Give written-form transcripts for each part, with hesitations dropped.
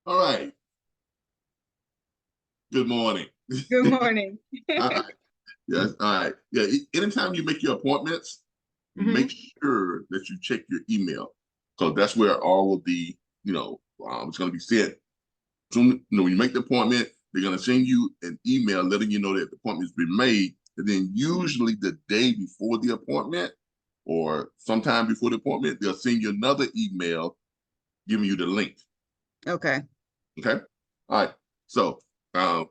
All right. Good morning. Good morning. All right. Yes. All right. Yeah. Anytime you make your appointments, make hmm sure that you check your email because that's where all of the, it's going to be sent. So, when you make the appointment, they're going to send you an email letting you know that the appointment's been made. And then usually the day before the appointment or sometime before the appointment, they'll send you another email giving you the link. Okay. Okay. All right. So, um,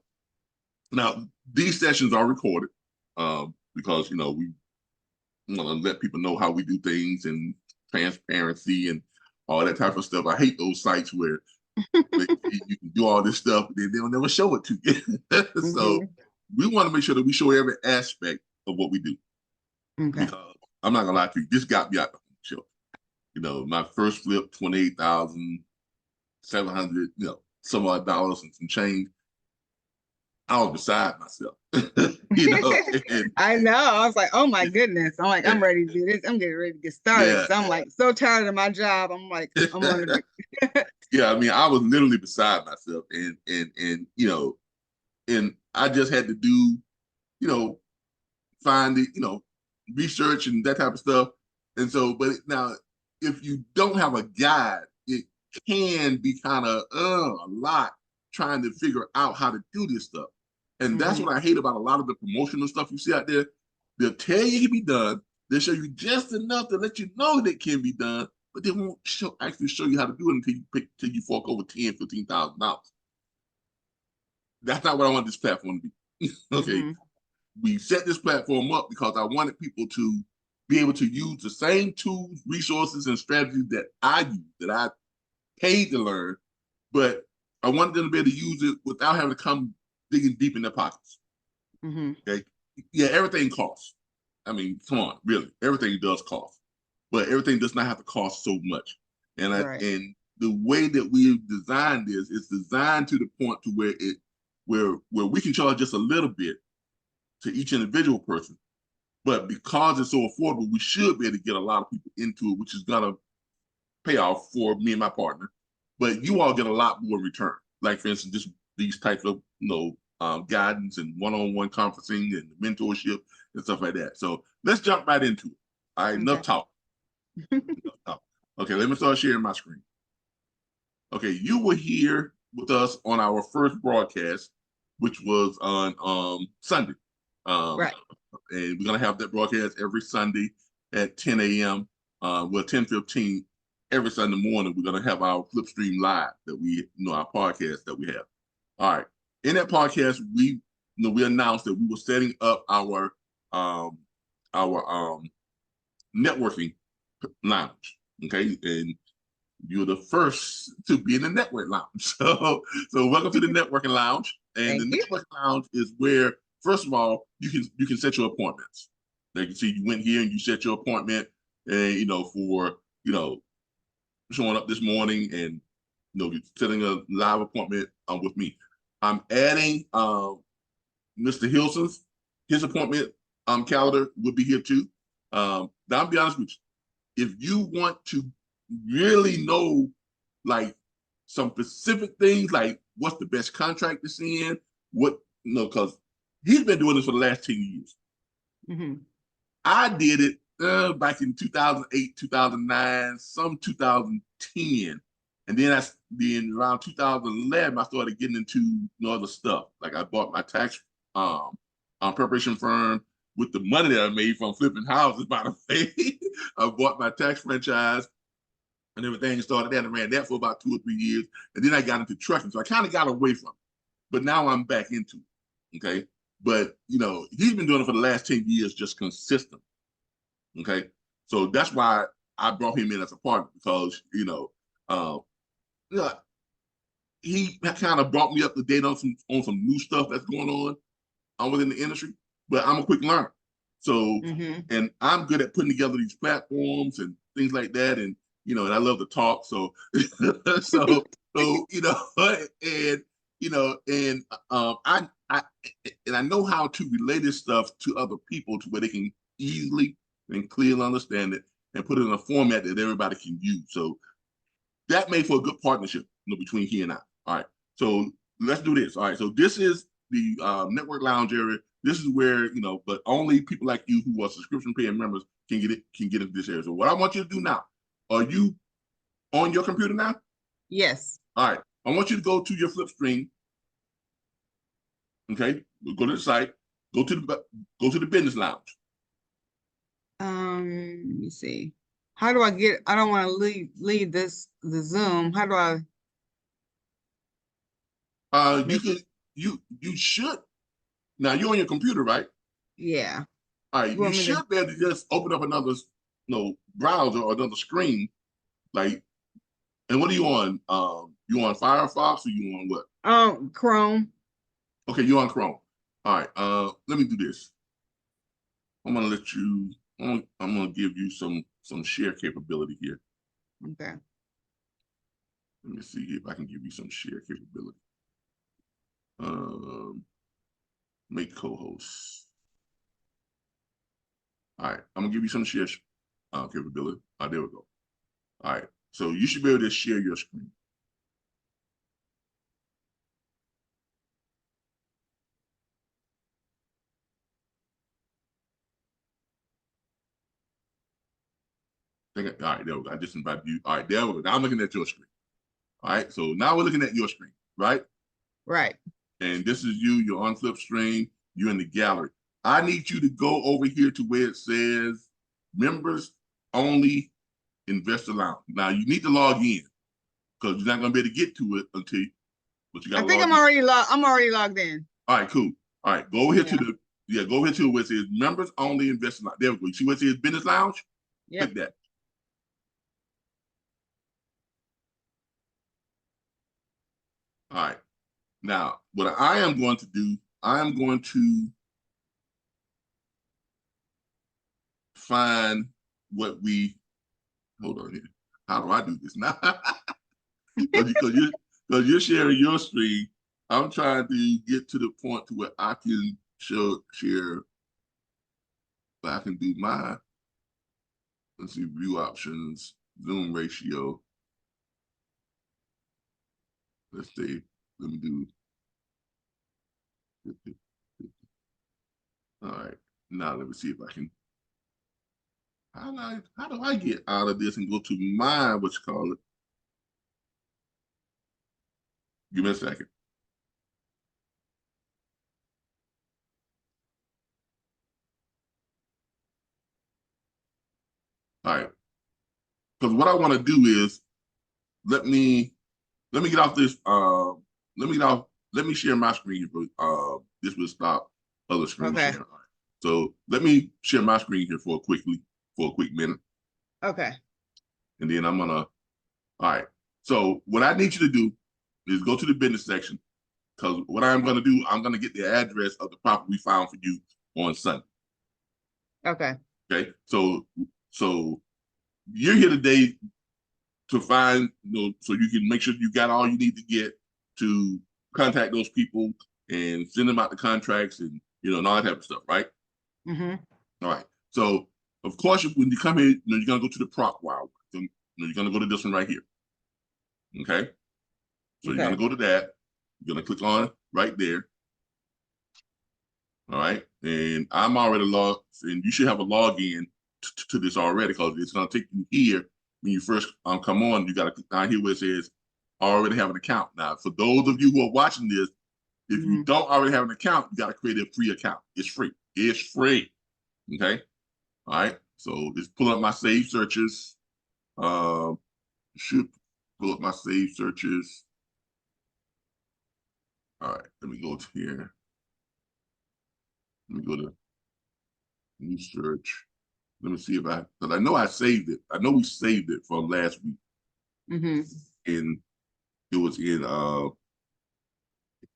now, these sessions are recorded because we want to let people know how we do things and transparency and all that type of stuff. I hate those sites where you can do all this stuff, but they'll never show it to you. So hmm we want to make sure that we show every aspect of what we do Okay. because I'm not gonna lie to you, this got me out the home show. My first flip, 28,700, some odd dollars and some change. I was beside myself, and, I know. I was like, oh my goodness. I'm like, I'm and ready to do this. I'm getting ready to get started yeah, because I'm like so tired of my job. I'm like, I'm gonna do. yeah. I mean, I was literally beside myself, and I just had to do, you know, find the, research and that type of stuff. And so, but now, if you don't have a guide, it can be kind of a lot trying to figure out how to do this stuff. And that's hmm what I hate about a lot of the promotional stuff you see out there. They'll tell you it can be done. They'll show you just enough to let you know that it can be done, but they won't actually show you how to do it until you fork over $10,000, $15,000. That's not what I want this platform to be. Okay, hmm we set this platform up because I wanted people to be able to use the same tools, resources, and strategies that I use, that I paid to learn, but I wanted them to be able to use it without having to come digging deep in their pockets. hmm Okay. Yeah, everything costs. I mean, come on, really. Everything does cost. But everything does not have to cost so much. Right. And the way that we've designed this is designed to the point to where we can charge just a little bit to each individual person. But because it's so affordable, we should be able to get a lot of people into it, which is gonna pay off for me and my partner. But you all get a lot more in return. Like for instance, just these types of guidance and one-on-one conferencing and mentorship and stuff like that. So let's jump right into it. All right, enough Okay. talk. Enough talk. Okay, let me start sharing my screen. Okay, you were here with us on our first broadcast, which was on Sunday. Um, Right. and we're gonna have that broadcast every Sunday at 10 a.m. Well, 10:15 every Sunday morning. We're gonna have our Flipstream Live that our podcast that we have. All right. In that podcast, we announced that we were setting up um our networking lounge. Okay, and you're the first to be in the network lounge. So welcome to the networking lounge. And the Thank you. networking lounge is where, first of all, you can set your appointments. Like you see, you went here and you set your appointment, and for showing up this morning and setting a live appointment with me. I'm adding Mr. Hilson's his appointment calendar will be here too. Now I'll be honest with you. If you want to really know like some specific things, like what's the best contract to send, because he's been doing this for the last 10 years. hmm I did it back in 2008, 2009, some 2010. And then around 2011, I started getting into other stuff. Like I bought my tax preparation firm with the money that I made from flipping houses, by the way. I bought my tax franchise and everything, started that and ran that for about 2 or 3 years. And then I got into trucking. So I kind of got away from it. But now I'm back into it. Okay. But he's been doing it for the last 10 years, just consistent. Okay. So that's why I brought him in as a partner because, uh, you know, he kind of brought me up to date on some new stuff that's going on within the industry. But I'm a quick learner. So, hmm and I'm good at putting together these platforms and things like that. And I love to talk. So, so, and, I, and I know how to relay this stuff to other people to where they can easily and clearly understand it and put it in a format that everybody can use. So that made for a good partnership between he and I. All right. So let's do this. All right. So this is the network lounge area. This is where, but only people like you who are subscription paying members can get into this area. So what I want you to do now, are you on your computer now? Yes. All right. I want you to go to your flip screen. Okay. Go to the site. Go to the business lounge. Let me see. How do I get? I don't want to leave the Zoom. How do I? You should. Now you're on your computer, right? Yeah. All right. You should be able to just open up another, browser or another screen. Like, and what are you on? You on Firefox or you on what? Chrome. Okay, you're on Chrome. All right. Let me do this. I'm gonna let you. I'm gonna give you some share capability here. Okay. Let me see if I can give you some share capability. Make co-hosts. All right, I'm gonna give you some share capability. There we go. All right, so you should be able to share your screen. All right, there we go. I just invited you. All right, there we go. Now I'm looking at your screen. All right, so now we're looking at your screen, right? Right. And this is you. You're on flip screen. You're in the gallery. I need you to go over here to where it says members only investor lounge. Now you need to log in because you're not going to be able to get to it until. But you got I to think log I'm in. already logged in. All right, cool. All right, go over here to the go over here to where it says members only investor lounge. There we go. You see where it says business lounge? Yep. Click that. All right. Now, what I am going to do, I am going to find what we. Hold on here. How do I do this now? Because you're sharing your screen. I'm trying to get to the point to where I can share. I can do my. Let's see, view options, zoom ratio. Let's see. Let me do. All right. Now let me see if I can. How do I get out of this and go to my what you call it? Give me a second. All right. Because what I want to do is let me get off this. Let me get off. Let me share my screen. This will stop other screen Okay. sharing. All right. So let me share my screen here for a quick minute. Okay. And then I'm gonna. All right. So what I need you to do is go to the business section because what I'm gonna do, I'm gonna get the address of the property we found for you on Sunday. Okay. Okay. So you're here today to find, so you can make sure you got all you need to get to contact those people and send them out the contracts and and all that type of stuff, right? Mm-hmm. All right. So of course, when you come here, you're gonna go to the prop wow. You're gonna go to this one right here. Okay. So you're gonna go to that. You're gonna click on right there. All right. And I'm already logged, and you should have a login to this already because it's gonna take you here when you first come on. You gotta click down here where it says already have an account. Now, for those of you who are watching this, if you don't already have an account, you gotta create a free account. It's free. It's free. Okay. All right. So just pull up my saved searches. Should pull up my saved searches. All right. Let me go to here. Let me go to new search. Let me see if because I know I saved it. I know we saved it from last week. Mm-hmm. And it was in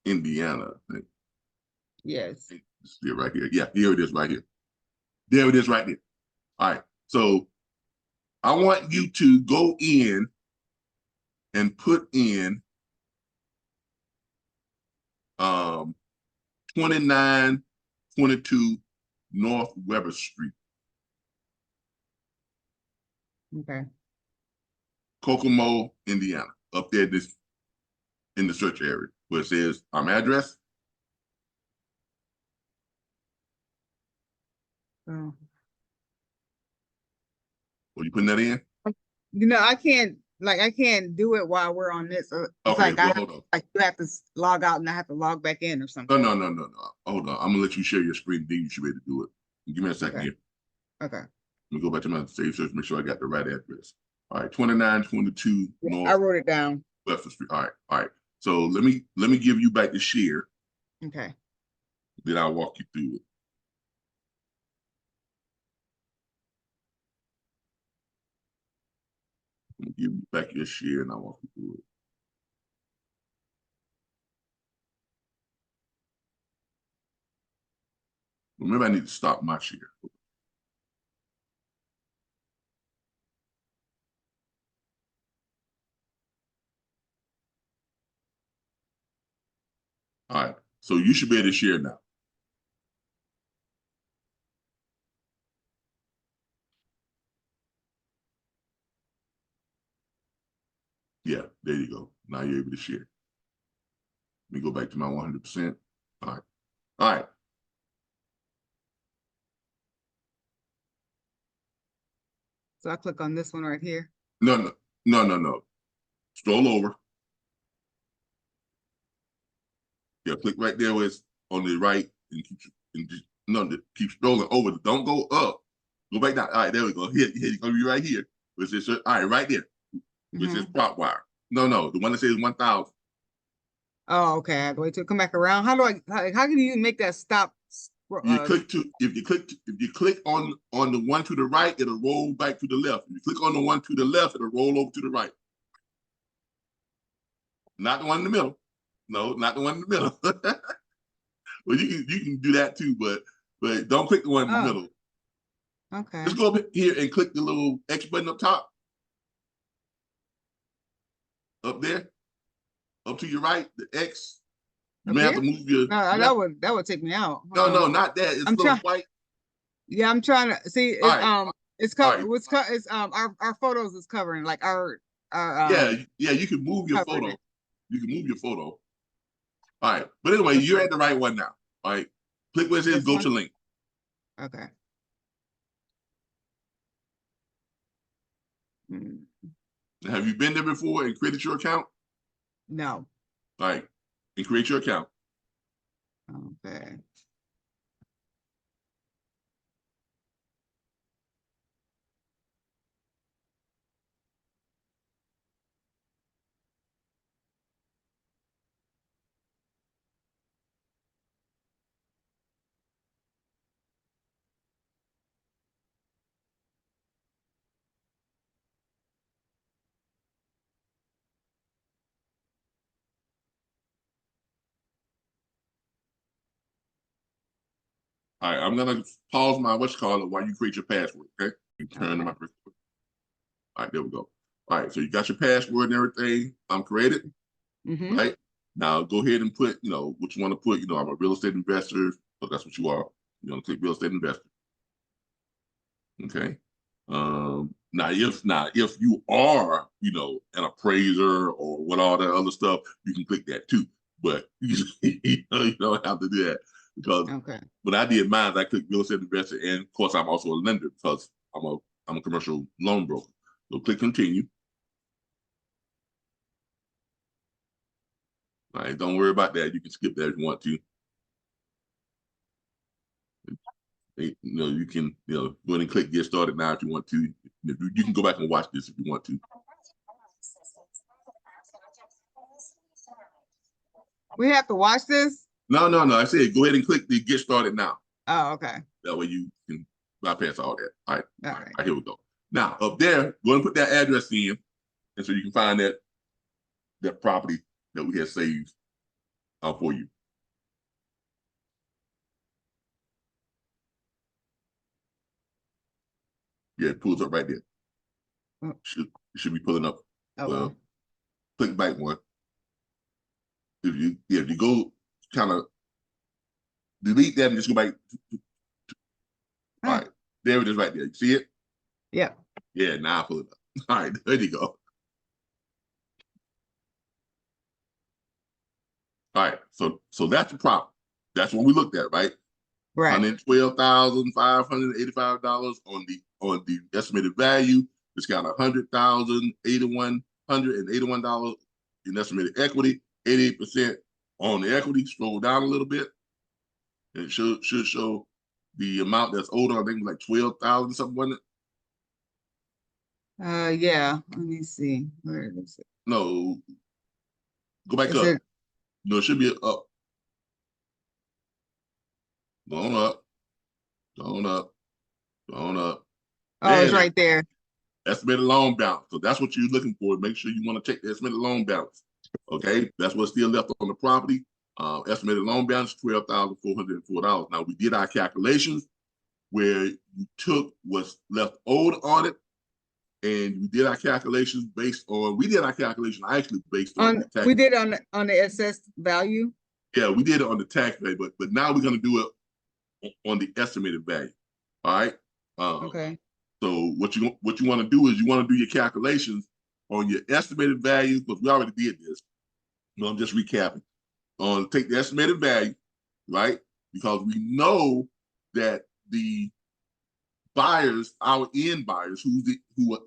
Indiana. I think. Yes. It's here right here. Yeah, here it is right here. There it is right there. All right. So I want you to go in and put in 2922 North Weber Street, Okay. Kokomo, Indiana. Up there, this in the search area where it says address. Oh. Are you putting that in? I can't do it while we're on this. It's Okay, like well, hold on. like you have to log out and I have to log back in or something. No. Hold on. I'm gonna let you share your screen. Then you should be able to do it. Give me a second Okay. here. Okay. Let me go back to my save search, make sure I got the right address. All right, 2922 Yeah, North I wrote it down. Webster Street. All right. So let me give you back the share. Okay. Then I'll walk you through it. Let me give you back your share and I'll walk you through it. Remember, I need to stop my share. All right. So you should be able to share now. Yeah, there you go. Now you're able to share. Let me go back to my 100%. All right. All right. So I click on this one right here. No. Scroll over. Yeah, click right there where it's on the right keep scrolling over. Don't go up. Go back down. All right, there we go. Here, it's gonna be right here. Which is all right, right there. Which is prop wire. No, the one that says 1,000. Oh, okay. I have to wait till it come back around. How can you make that stop? If you click on the one to the right, it'll roll back to the left. If you click on the one to the left, it'll roll over to the right. Not the one in the middle. No, not the one in the middle. Well, you can do that too, but don't click the one in the middle. Okay. Just go up here and click the little X button up top. Up there. Up to your right, the X. You may have to move your that would take me out. No, not that. It's a little white. Yeah, I'm trying to see it. Right. It's covered. It's our photos is covering like our yeah. You can move your photo. You can move your photo. All right, but anyway, you're at the right one now. All right, click where it says go to link. Okay. Have you been there before and created your account? No. All right, and create your account. Okay. All right, I'm gonna pause my while you create your password. Okay, turn to my. All right, there we go. All right, so you got your password and everything. I'm created. Right now, go ahead and put what you want to put. I'm a real estate investor, so that's what you are. You want to click real estate investor. Okay. Now if you are an appraiser or what all that other stuff, you can click that too. But you don't have to do that because when I did mine, I clicked real estate investor, and of course I'm also a lender because I'm a commercial loan broker. So click continue. All right, don't worry about that. You can skip that if you want to. You can go ahead and click get started now if you want to. You can go back and watch this if you want to. We have to watch this? No. I said go ahead and click the get started now. Oh, okay. That way you can bypass all that. All right. All right. Here we go. Now up there, go and put that address in, and so you can find that property that we have saved for you. Yeah, it pulls up right there. Should be pulling up. Well, click back one. If you go kind of delete that and just go back. All right, there it is right there. You see it? Yeah. Yeah, now I pull it up. All right, there you go. All right, so that's the problem. That's what we looked at, right? Right. $112,585 on the estimated value. It's got $100,081 in estimated equity, 88% on the equity. Scroll down a little bit. And it should show the amount that's owed on, I think like 12,000 something, wasn't it? Yeah. Let me see. Where is it? No, go back Is up. it No, it should be up. Go on up. Go on up. Go on up. oh, There it's it is. right there. Estimated loan balance. So that's what you're looking for. Make sure you want to check the estimated loan balance. Okay, that's what's still left on the property. Estimated loan balance $12,404. Now we did our calculations where you took what's left owed on it, and we did our calculations based on. We did our calculation actually based on the tax. We did on the assessed value. Yeah, we did it on the tax rate, but now we're going to do it on the estimated value. All right. Okay. So what you want to do is you want to do your calculations on your estimated value, because we already did this. No, I'm just recapping. Take the estimated value, right? Because we know that the buyers, our end buyers, who are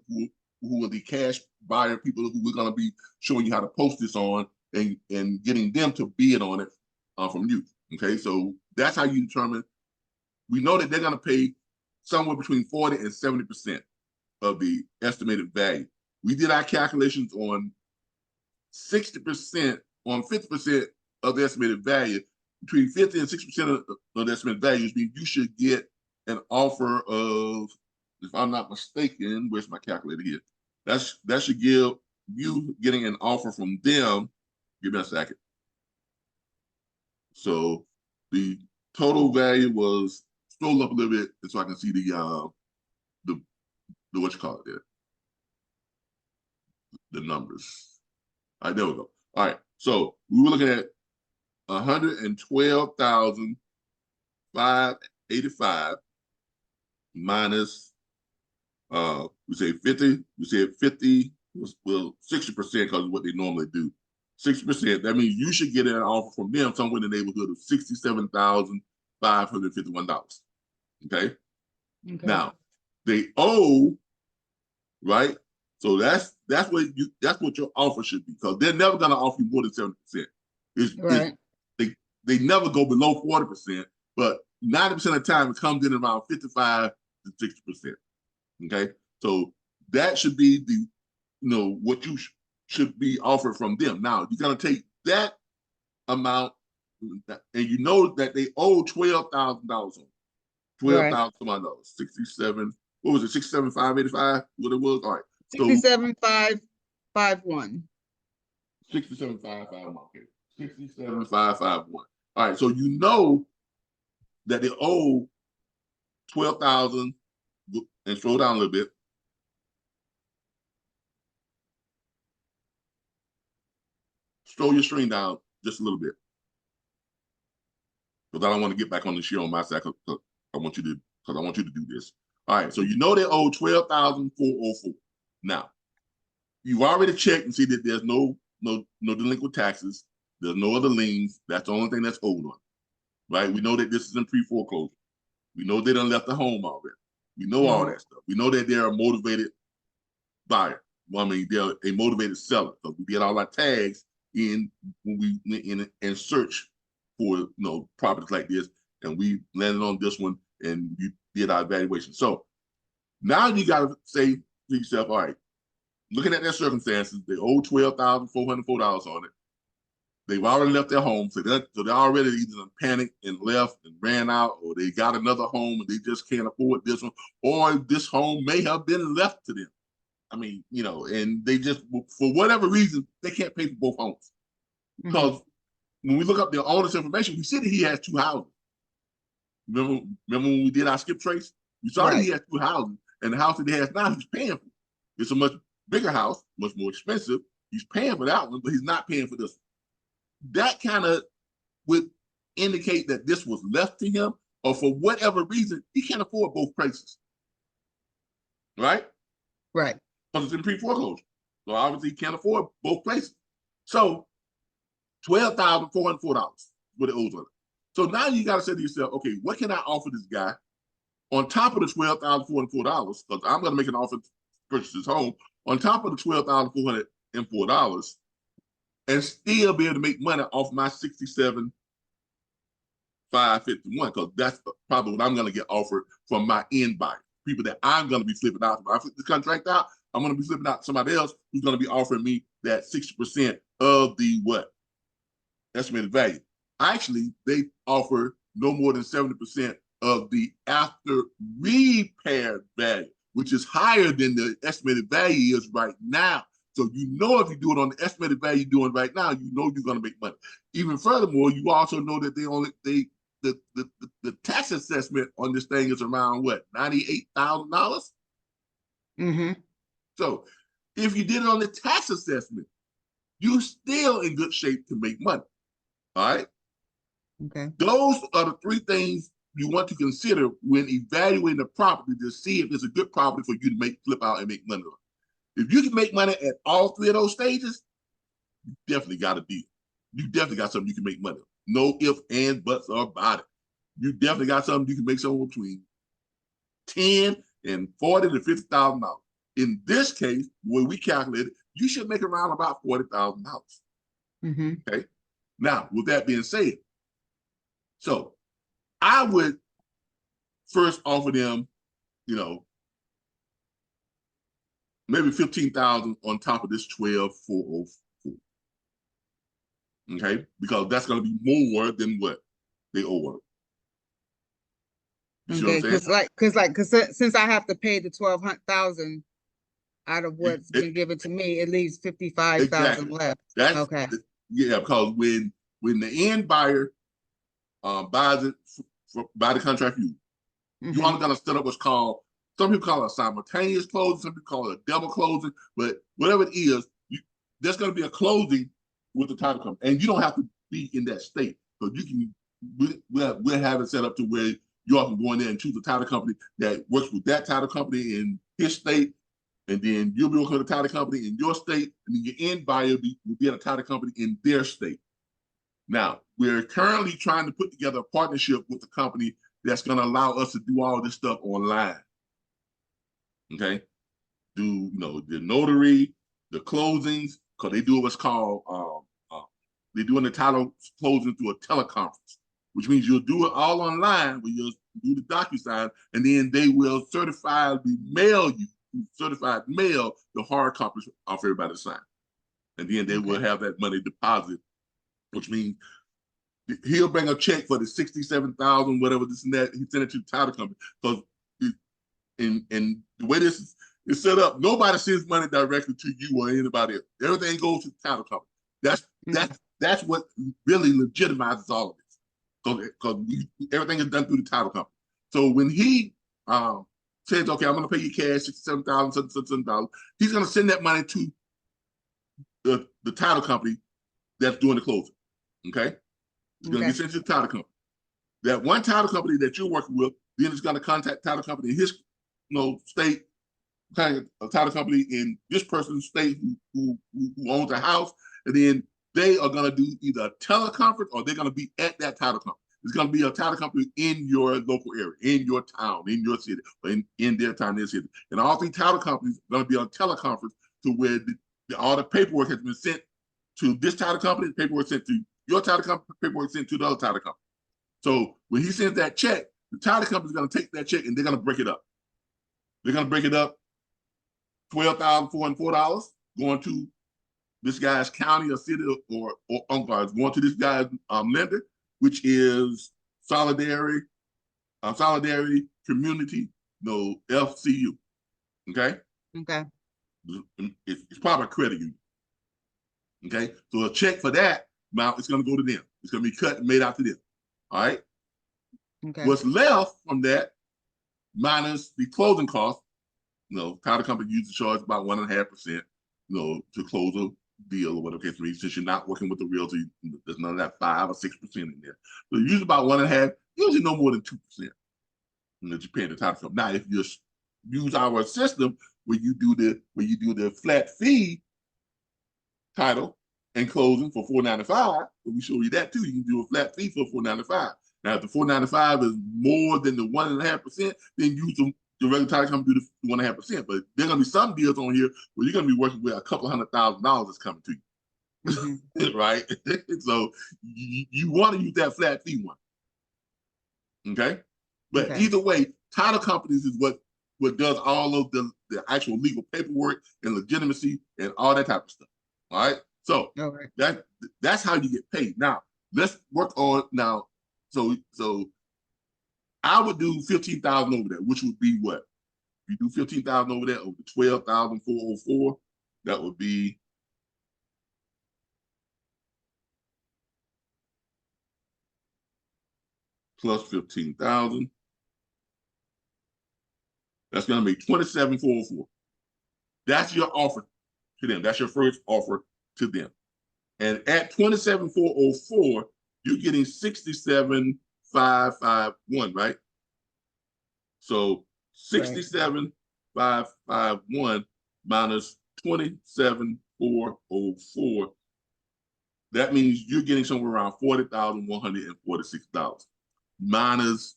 the cash buyer people who we're going to be showing you how to post this on and getting them to bid on it from you. Okay, so that's how you determine. We know that they're going to pay somewhere between 40 and 70% of the estimated value. We did our calculations on 60%, on 50% of the estimated value. Between 50 and 60% of the estimated values means you should get an offer of, if I'm not mistaken, where's my calculator here? That should give you getting an offer from them. Give me a second. So the total value was, scroll up a little bit so I can see the what you call it there, the numbers. All right, there we go. All right, so we were looking at 112,585 minus we say 50. We said 50 was, well, 60% because of what they normally do. 60%. That means you should get an offer from them somewhere in the neighborhood of $67,551. Okay. Now they owe, right? So that's what your offer should be, because they're never going to offer you more than 70%. Right. They never go below 40%, but 90% of the time it comes in around 55 to 60%. Okay, so that should be what you should be offered from them. Now you're gonna take that amount, and you know that they owe $12,000 on $12,000, 67. What was it? 67,585. What it was? All right. So 67,551. 67,551. Okay. 67,551. All right. So you know that they owe 12,000, and scroll down a little bit. Scroll your screen down just a little bit, because I don't want to get back on the show on my side. I want you to do this. All right. So you know they owe 12,404. Now you've already checked and see that there's no delinquent taxes. There's no other liens. That's the only thing that's owed on. Right. We know that this is in pre-foreclosure. We know they done left the home already. We know all that stuff. We know that they're a motivated buyer. Well, I mean, they're a motivated seller, because we did all our tags in when we went in and search for properties like this, and we landed on this one, and we did our evaluation. So now you got to say to yourself, all right, looking at their circumstances, they owe $12,404 on it. They've already left their home, so they're already either panicked and left and ran out, or they got another home and they just can't afford this one, or this home may have been left to them. I mean, and they just, for whatever reason, they can't pay for both homes. Because when we look up the owner's information, we see that he has two houses. Remember when we did our skip trace? We saw that he has two houses, and the house that he has now, he's paying for. It's a much bigger house, much more expensive. He's paying for that one, but he's not paying for this one. That kind of would indicate that this was left to him, or for whatever reason, he can't afford both places. Right? Because it's in pre-foreclosure. So obviously he can't afford both places. So $12,404 what it owes on it. So now you got to say to yourself, okay, what can I offer this guy on top of the $12,404? Because I'm going to make an offer to purchase his home on top of the $12,404 and still be able to make money off my $67,551, because that's probably what I'm going to get offered from my end buyer, people that I'm going to be flipping out. If I flip the contract out, I'm going to be flipping out to somebody else who's going to be offering me that 60% of the what? Estimated value. Actually, they offer no more than 70% of the after repair value, which is higher than the estimated value is right now. So you know if you do it on the estimated value you're doing right now, you know you're going to make money. Even furthermore, you also know that the tax assessment on this thing is around what, $98,000? Mm-hmm. So if you did it on the tax assessment, you're still in good shape to make money. All right. Okay. Those are the three things you want to consider when evaluating a property to see if it's a good property for you to flip out and make money on. If you can make money at all three of those stages, you definitely got a deal. You definitely got something you can make money on. No ifs, ands, buts, or about it. You definitely got something you can make somewhere between $10,000 and $40,000 to $50,000. In this case, when we calculate it, you should make around about $40,000. Mm-hmm. Okay. Now, with that being said, so I would first offer them, maybe $15,000 on top of this 12,404. Okay, because that's going to be more than what they owe. You see what I'm saying? Because since I have to pay the 12,000 out of what's been given to me, it leaves 55,000 exactly. left. That's okay. Yeah, because when the end buyer buys it by the contract you, you only got to set up what's called, some people call it a simultaneous closing, some people call it a double closing, but whatever it is, there's going to be a closing with the title company, and you don't have to be in that state. So you can, we'll have it set up to where you all can go in there and choose a title company that works with that title company in his state, and then you'll be working with a title company in your state, and then your end buyer will be at a title company in their state. Now, we're currently trying to put together a partnership with the company that's going to allow us to do all this stuff online. Okay? Do, the notary, the closings, because they do what's called, they're doing the title closing through a teleconference, which means you'll do it all online where you'll do the DocuSign, and then they will certified mail the hard copies off everybody to sign. And then they will have that money deposited, which means he'll bring a check for the 67,000, whatever this and that. He sent it to the title company because, and the way this is set up, nobody sends money directly to you or anybody else. Everything goes to the title company. That's what really legitimizes all of this. Because everything is done through the title company. So when he says, okay, I'm going to pay you cash, $67,000, he's going to send that money to the title company that's doing the closing. Okay. It's going to get sent to the title company. That one title company that you're working with, then it's going to contact title company in his state, a title company in this person's state who owns a house, and then they are going to do either a teleconference or they're going to be at that title company. It's going to be a title company in your local area, in your town, in your city, or in their town, their city. And all three title companies are going to be on teleconference to where all the paperwork has been sent to this title company, paperwork sent to your title company, paperwork sent to the other title company. So when he sends that check, the title company is going to take that check and they're going to break it up. They're going to break it up $12,404 going to this guy's county or city or going to this guy's lender, which is Solidarity Community, FCU. Okay? Okay. It's probably a credit union. Okay? So a check for that amount is going to go to them. It's going to be cut and made out to them. All right? Okay. What's left from that, minus the closing costs, title company usually charge about 1.5%, to close a deal or whatever case may be. Since you're not working with the realtor, there's none of that 5 or 6% in there. So usually about 1.5%, usually no more than 2%. That you're paying the title company. Now, if you use our system where you do the flat fee title, and closing for $495. But we show you that too. You can do a flat fee for $495. Now, if the $495 is more than the 1.5%, then use the regular title company do the 1.5%. But there are going to be some deals on here where you're going to be working with a couple $100,000 that's coming to you, right? So you want to use that flat fee one, okay? But either way, title companies is what does all of the actual legal paperwork and legitimacy and all that type of stuff. All right. So that's how you get paid. Now let's work on now. So I would do 15,000 over there, which would be what? If you do 15,000 over there over 12,404, that would be plus 15,000. That's going to make 27,404. That's your offer to them. That's your first offer to them. And at 27,404, you're getting 67,551, right? So 67,551 minus 27,404. That means you're getting somewhere around $40,146 minus,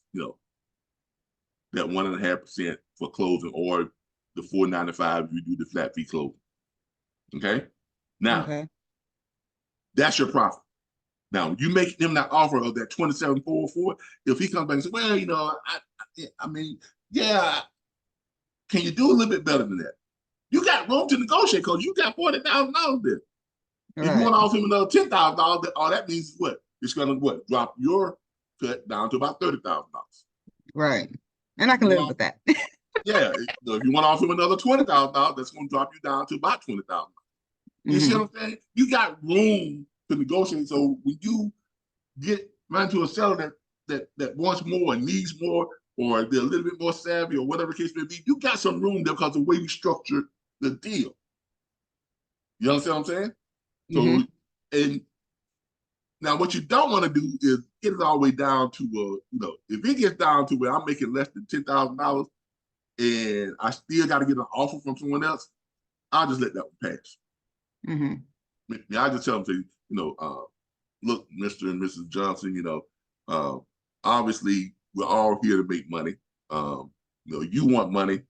that 1.5% for closing, or the $495 you do the flat fee closing. Okay. Now, that's your profit. Now, you make him that offer of that 27,404. If he comes back and says, well, I mean, yeah, can you do a little bit better than that? You got room to negotiate because you got $40,000 there. If you want to offer him another $10,000, all that means is what? It's going to drop your cut down to about $30,000. Right. And I can live with that. Yeah. So if you want to offer him another $20,000, that's going to drop you down to about $20,000. You see what I'm saying? You got room to negotiate. So when you get run to a seller that wants more and needs more, or they're a little bit more savvy, or whatever the case may be, you got some room there because of the way we structured the deal. You understand what I'm saying? So, and now what you don't want to do is get it all the way down to, if it gets down to where I'm making less than $10,000 and I still got to get an offer from someone else, I'll just let that one pass. I just tell them, look, Mr. and Mrs. Johnson, obviously we're all here to make money. You want money,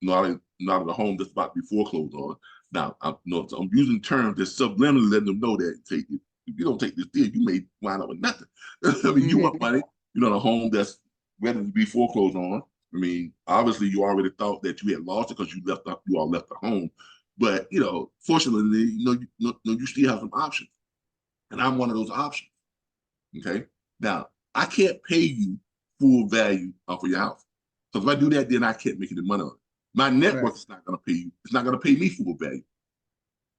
not in a home that's about to be foreclosed on. Now, I'm using terms that subliminally letting them know that if you don't take this deal, you may wind up with nothing. I mean, you want money, a home that's ready to be foreclosed on. I mean, obviously you already thought that you had lost it because you all left the home. But, fortunately, you still have some options. And I'm one of those options. Okay. Now, I can't pay you full value off of your house. So if I do that, then I can't make any money on it. My network is not going to pay you. It's not going to pay me full value.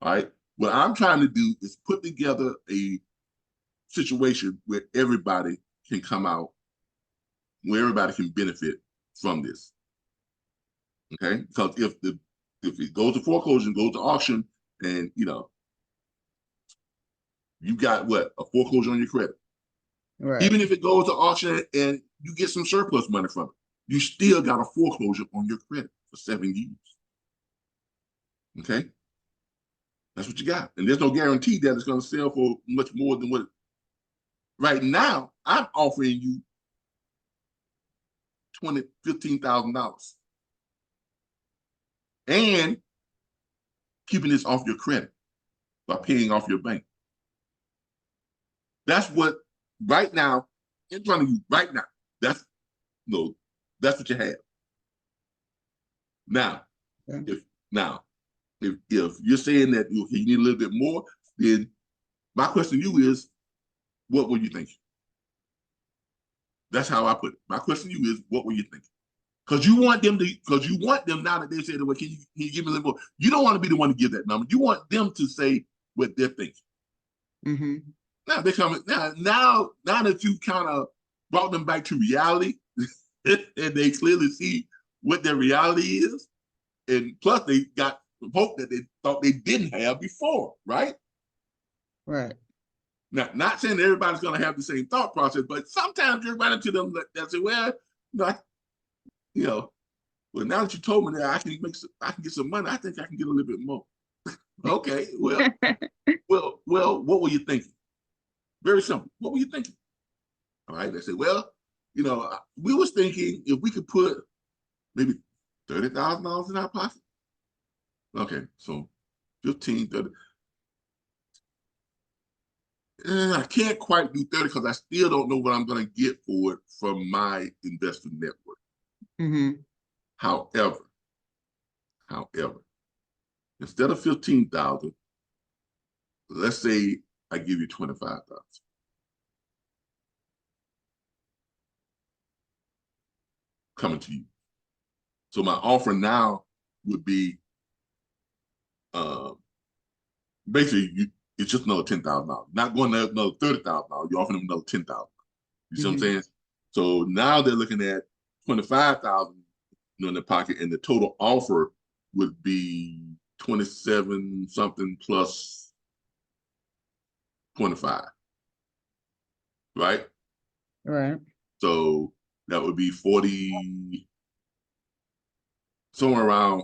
All right. What I'm trying to do is put together a situation where everybody can come out, where everybody can benefit from this. Okay. Because if it goes to foreclosure, goes to auction, and you got what? A foreclosure on your credit. Right. Even if it goes to auction and you get some surplus money from it, you still got a foreclosure on your credit for 7 years. Okay? That's what you got. And there's no guarantee that it's going to sell for much more than what. Right now, I'm offering you $15,000 and keeping this off your credit by paying off your bank. That's what right now, in front of you right now, that's what you have. Now, if you're saying that you need a little bit more, then my question to you is, what were you thinking? That's how I put it. My question to you is, what were you thinking? Because you want them now that they say, well, can you give me a little more? You don't want to be the one to give that number. You want them to say what they're thinking. Now they come now that you kind of brought them back to reality, and they clearly see what their reality is, and plus they got hope that they thought they didn't have before, right? Right. Now, not saying everybody's going to have the same thought process, but sometimes you're running to them that say, well, well, now that you told me that I can get some money, I think I can get a little bit more. Okay, well, what were you thinking? Very simple. What were you thinking? All right, they say, well, we was thinking if we could put maybe $30,000 in our pocket. Okay, so 15, 30. I can't quite do 30 because I still don't know what I'm going to get for it from my investor network. Mm-hmm. However, instead of 15,000, let's say I give you 25,000. Coming to you. So my offer now would be basically it's just another $10,000. Not going to another $30,000. You're offering them another 10,000. You see what I'm saying? So now they're looking at 25,000 in their pocket, and the total offer would be 27 something plus 25. Right? Right. So that would be 40, somewhere around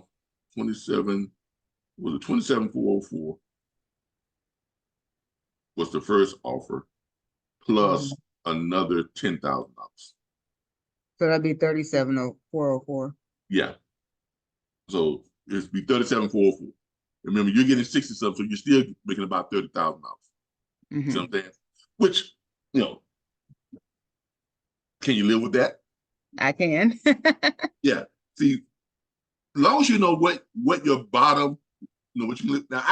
27, was it 27,404 was the first offer, plus another $10,000. So that'd be 37,404. Yeah. So it'd be 37,404. Remember, you're getting 60 something, so you're still making about $30,000. You see what I'm saying? Which, can you live with that? I can. Yeah. See, as long as you know what your bottom, what you live. Now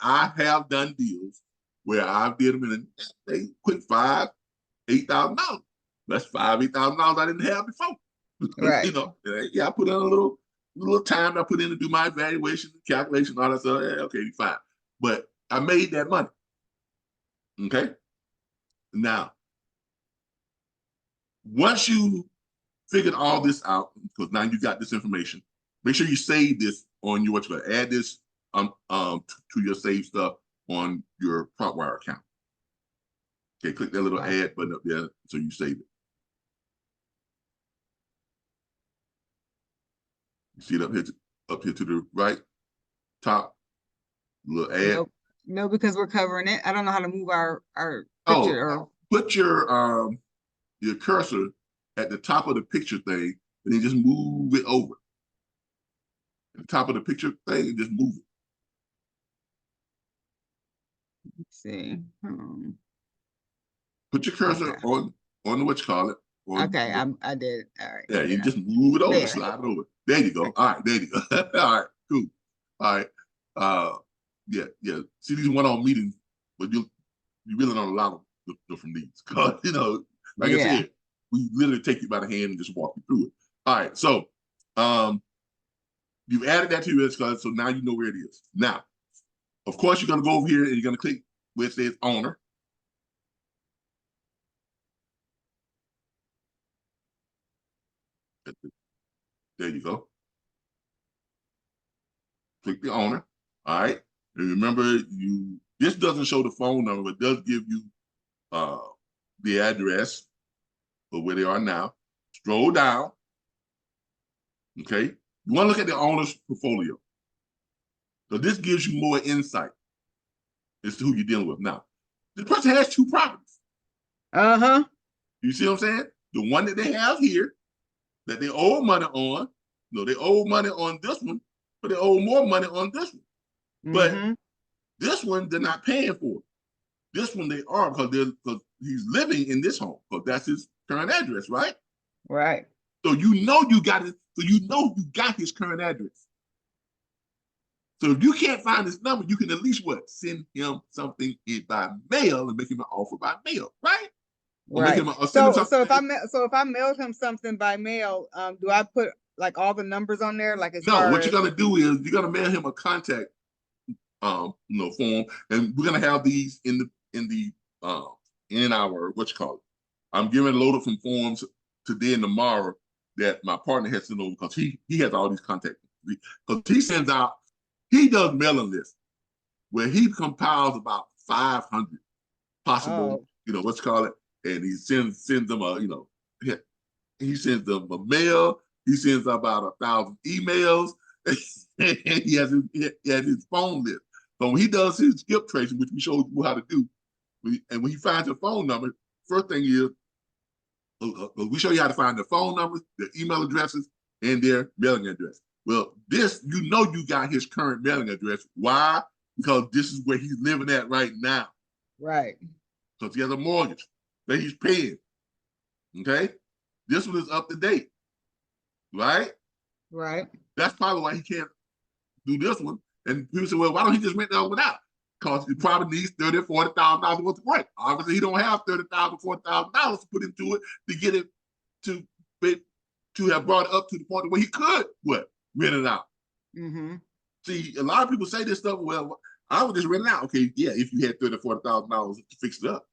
I have done deals where I did them in a quick $5,000-8,000. That's $8,000 I didn't have before. Right. Yeah, I put in a little time I put in to do my evaluation, calculation, all that stuff. Yeah, okay, fine. But I made that money. Okay. Now, once you figured all this out, because now you got this information, make sure you save this on your add this to your save stuff on your PropWire account. Okay, click that little add button up there so you save it. You see it up here to the right top, little add. Nope. No, because we're covering it. I don't know how to move our picture. Put your cursor at the top of the picture thing, and then just move it over. At the top of the picture thing, and just move it. Let's see. Put your cursor on what you call it. Okay, I did. All right. Yeah, you just move it over, slide it over. There you go. All right, there you go. All right, cool. All right. Yeah. See, these one-on meetings, but you really don't allow them from these. Because, like I said, we literally take you by the hand and just walk you through it. All right, so you've added that to your card, so now you know where it is. Now, of course, you're going to go over here and you're going to click where it says owner. There you go. Click the owner. All right. And remember, this doesn't show the phone number, but it does give you the address of where they are now. Scroll down. Okay. You want to look at the owner's portfolio. So this gives you more insight as to who you're dealing with. Now, this person has 2 properties. You see what I'm saying? The one that they have here, that they owe money on, they owe money on this one, but they owe more money on this one. But this one, they're not paying for. This one they are because he's living in this home because that's his current address, right? Right. So you got it. So you got his current address. So if you can't find his number, you can at least send him something by mail and make him an offer by mail, right? Right. So if I mailed him something by mail, do I put like all the numbers on there? Like what you're gonna do is you're gonna mail him a contact form, and we're gonna have these in our I'm giving a load of some forms today and tomorrow that my partner has sent over because he has all these contacts. Because he does mailing lists where he compiles about 500 possible, and he sends them he sends them a mail. He sends about 1,000 emails. he has his phone list. So when he does his skip tracing, which we showed you how to do, and when he finds your phone number, first thing is we show you how to find the phone numbers, their email addresses, and their mailing address. Well, this, you know, you got his current mailing address. Why? Because this is where he's living at right now. Right. Because he has a mortgage that he's paying. Okay? This one is up to date. Right? Right. That's probably why he can't do this one. And people say, well, why don't he just rent that one out? Because he probably needs $30,000 or $40,000 worth of rent. Obviously, he don't have $30,000 or $40,000 to put into it to get it to have brought it up to the point where he could rent it out. Mm-hmm. See, a lot of people say this stuff. Well, I would just rent it out. Okay, yeah, if you had $30,000 or $40,000 to fix it up,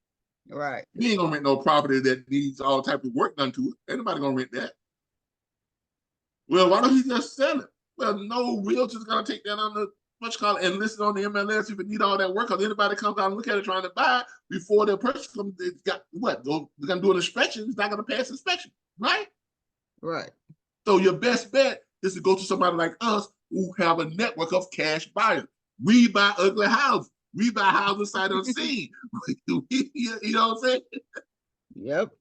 Right. you ain't gonna rent no property that needs all type of work done to it. Ain't nobody gonna rent that. Well, why don't he just sell it? Well, no realtor's gonna take that on the much call and list it on the MLS if it need all that work. Because anybody comes out and look at it trying to buy it before their purchase comes, it's got what? They're gonna do an inspection. It's not gonna pass inspection, right? Right. So your best bet is to go to somebody like us who have a network of cash buyers. We buy ugly houses. We buy houses sight unseen. You know what I'm saying? Yep.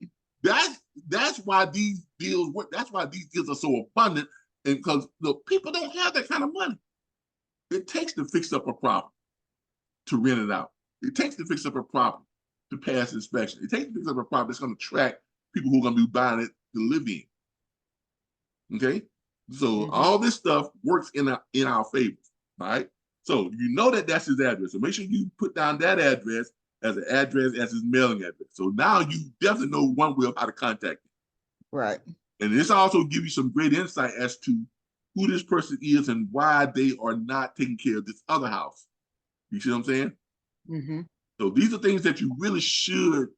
That's why these deals work. That's why these deals are so abundant, and because people don't have that kind of money. It takes to fix up a property to rent it out. It takes to fix up a property to pass inspection. It takes to fix up a property that's going to attract people who are going to be buying it to live in. Okay, so all this stuff works in our favor. All right. So you know that's his address. So make sure you put down that address as an address as his mailing address. So now you definitely know one way of how to contact him. Right. And this also gives you some great insight as to who this person is and why they are not taking care of this other house. You see what I'm saying? Mm-hmm. So these are things that you really should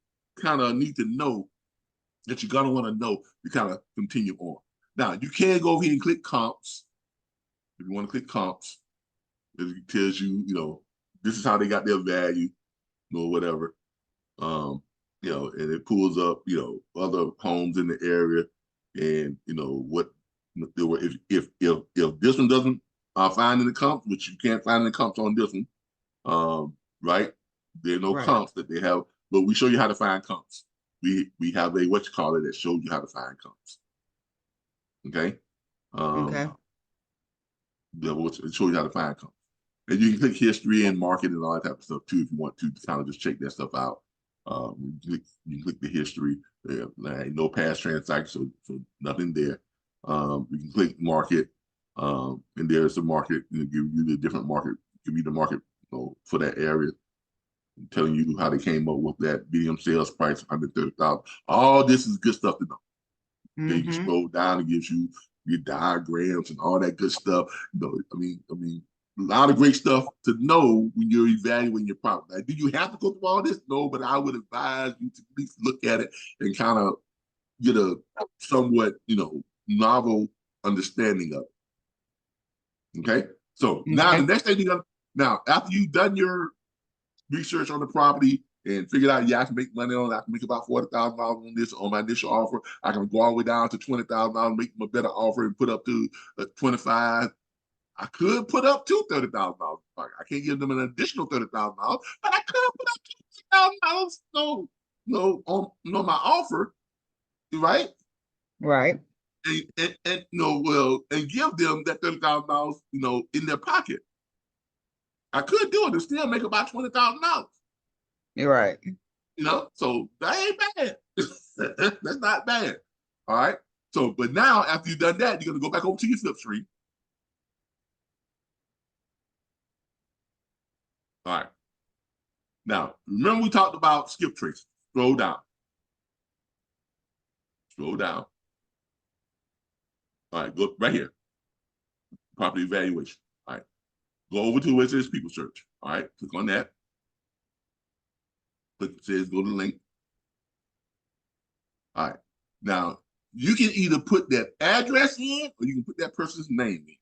kind of need to know, that you're gonna want to know to kind of continue on. Now you can go over here and click comps. If you want to click comps, it tells you, this is how they got their value, whatever. And it pulls up, other homes in the area, and what if this one doesn't find in the comps, which you can't find in the comps on this one, right? There are no comps that they have, but we show you how to find comps. We have a that shows you how to find comps. Okay. Okay. That will show you how to find comps. And you can click history and market and all that type of stuff too if you want to kind of just check that stuff out. You can click the history. No past transactions, so nothing there. You can click market, and there's a market. Give you the different market. Give you the market for that area. Telling you how they came up with that medium sales price, 130,000. All this is good stuff to know. Then you scroll down, it gives you your diagrams and all that good stuff. I mean, a lot of great stuff to know when you're evaluating your property. Like, do you have to go through all this? No, but I would advise you to at least look at it and kind of get a somewhat, novel understanding of it. Okay. So now the next thing now after you've done your research on the property and figured out, I can make money on it. I can make about $40,000 on this on my initial offer. I can go all the way down to $20,000, make them a better offer, and put up to 25. I could put up to $30,000. I can't give them an additional $30,000, but I could put up $20,000. On my offer, right? Right. And give them that $30,000, in their pocket. I could do it and still make about $20,000. You're right. So that ain't bad. That's not bad. All right. So, but now after you've done that, you're gonna go back over to your flip screen. All right. Now, remember we talked about skip tracing. Scroll down. Scroll down. All right, go right here. Property evaluation. All right. Go over to where it says people search. All right. Click on that. Click it says go to the link. All right. Now, you can either put that address in or you can put that person's name in.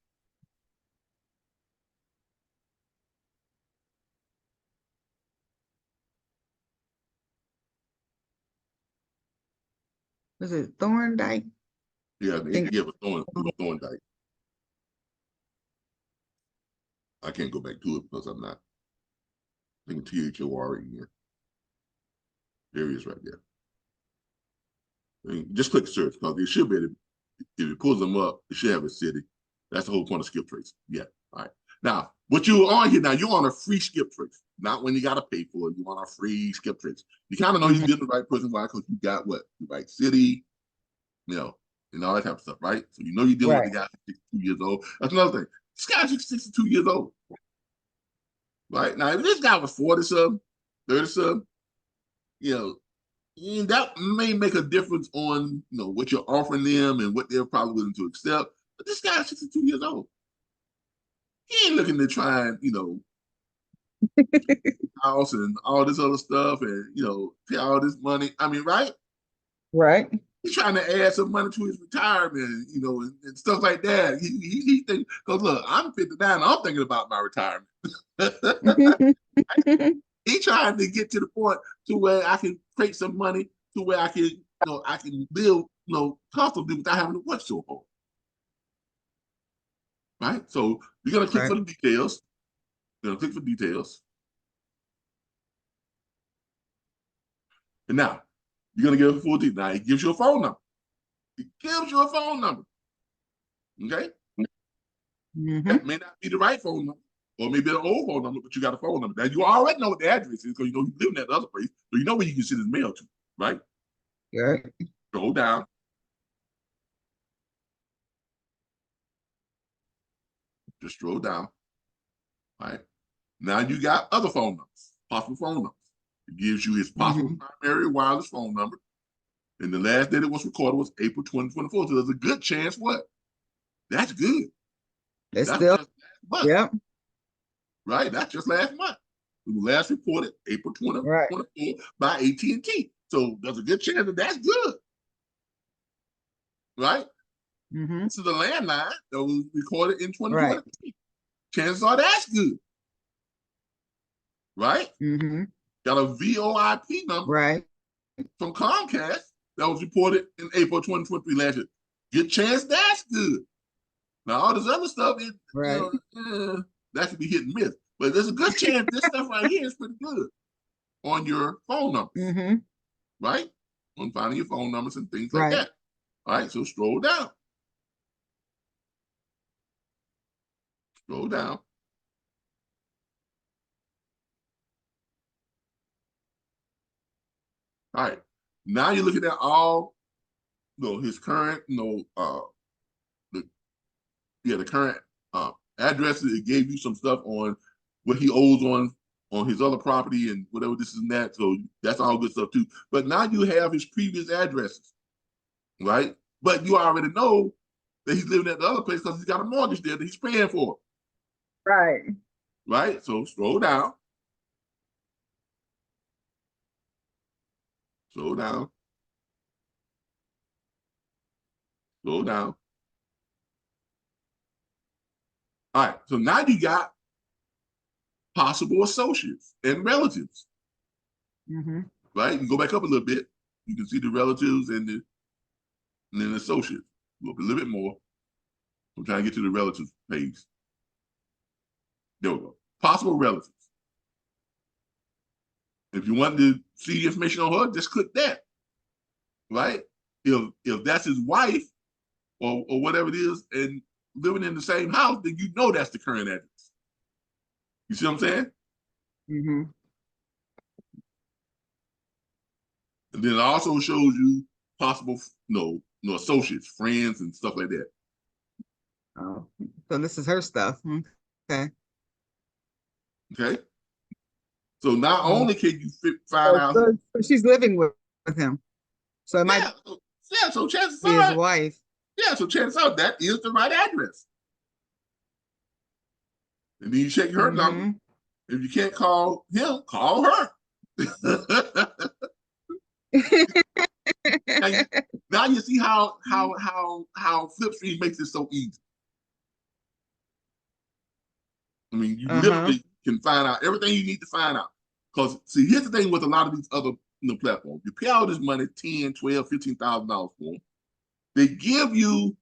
Was it Thorndike? Yeah, it was Thorndike. I can't go back to it because I'm not thinking THORE. There he is right there. And just click search because it should be, if it pulls them up, it should have a city. That's the whole point of skip trace. Yeah. All right. Now, what you're on here now, you're on a free skip trace, not when you got to pay for it. You're on a free skip trace. You kind of know you're getting the right person. Why? Because you got what? The right city, and all that type of stuff, right? So you know you're dealing with the guy who's 62 years old. That's another thing. This guy's 62 years old. Right? Now, if this guy was 40-something, 30-something, that may make a difference on what you're offering them and what they're probably willing to accept. But this guy's 62 years old. He ain't looking to try and house and all this other stuff and pay all this money. I mean, right? Right. He's trying to add some money to his retirement, and stuff like that. He thinks, because look, I'm 59, I'm thinking about my retirement. He trying to get to the point to where I can create some money to where I can, I can live, comfortably without having to work so hard. Right? So you're gonna click for the details. You're gonna click for details. And now you're gonna give a full detail. Now it gives you a phone number. It gives you a phone number. Okay? That may not be the right phone number, or maybe an old phone number, but you got a phone number. Now you already know what the address is because you live in that other place, so you know where you can send his mail to, right? Yeah. Scroll down. Just scroll down. All right. Now you got other phone numbers, possible phone numbers. It gives you his possible primary wireless phone number. And the last day that was recorded was April 2024. So there's a good chance what? That's good. That's still, just last month. Yep. Right? That's just last month. It was last reported April 2024 by AT&T. So there's a good chance that that's good. Right? This is the landline that was recorded in 2023. Right. Chances are that's good. Right? Got a VoIP number from Comcast that was reported in April 2023 last year. Good chance that's good. Now, all this other stuff, that could be hit and miss. But there's a good chance this stuff right here is pretty good on your phone numbers. Right? On finding your phone numbers and things like that. All right, so scroll down. Scroll down. All right. Now you're looking at all his current, the current addresses. It gave you some stuff on what he owes on his other property and whatever this and that. So that's all good stuff too. But now you have his previous addresses, right? But you already know that he's living at the other place because he's got a mortgage there that he's paying for. Right. Right? So scroll down. Slow down. Slow down. All right. So now you got possible associates and relatives. Right? You can go back up a little bit. You can see the relatives and then the associates. Go up a little bit more. I'm trying to get to the relatives page. There we go. Possible relatives. If you want to see the information on her, just click that. Right? If that's his wife or whatever it is and living in the same house, then you know that's the current address. You see what I'm saying? And then it also shows you possible associates, friends, and stuff like that. Oh, so this is her stuff. Okay. Okay. So not only can you find out. So she's living with him. So it might so chances be his wife. Yeah, so chances are that is the right address. And then you check her number. If you can't call him, call her. Now you see how Flipstream makes it so easy. I mean, you literally can find out everything you need to find out. Because see, here's the thing with a lot of these other platforms. You pay all this money, $10,000, $12,000, $15,000 for them. They give you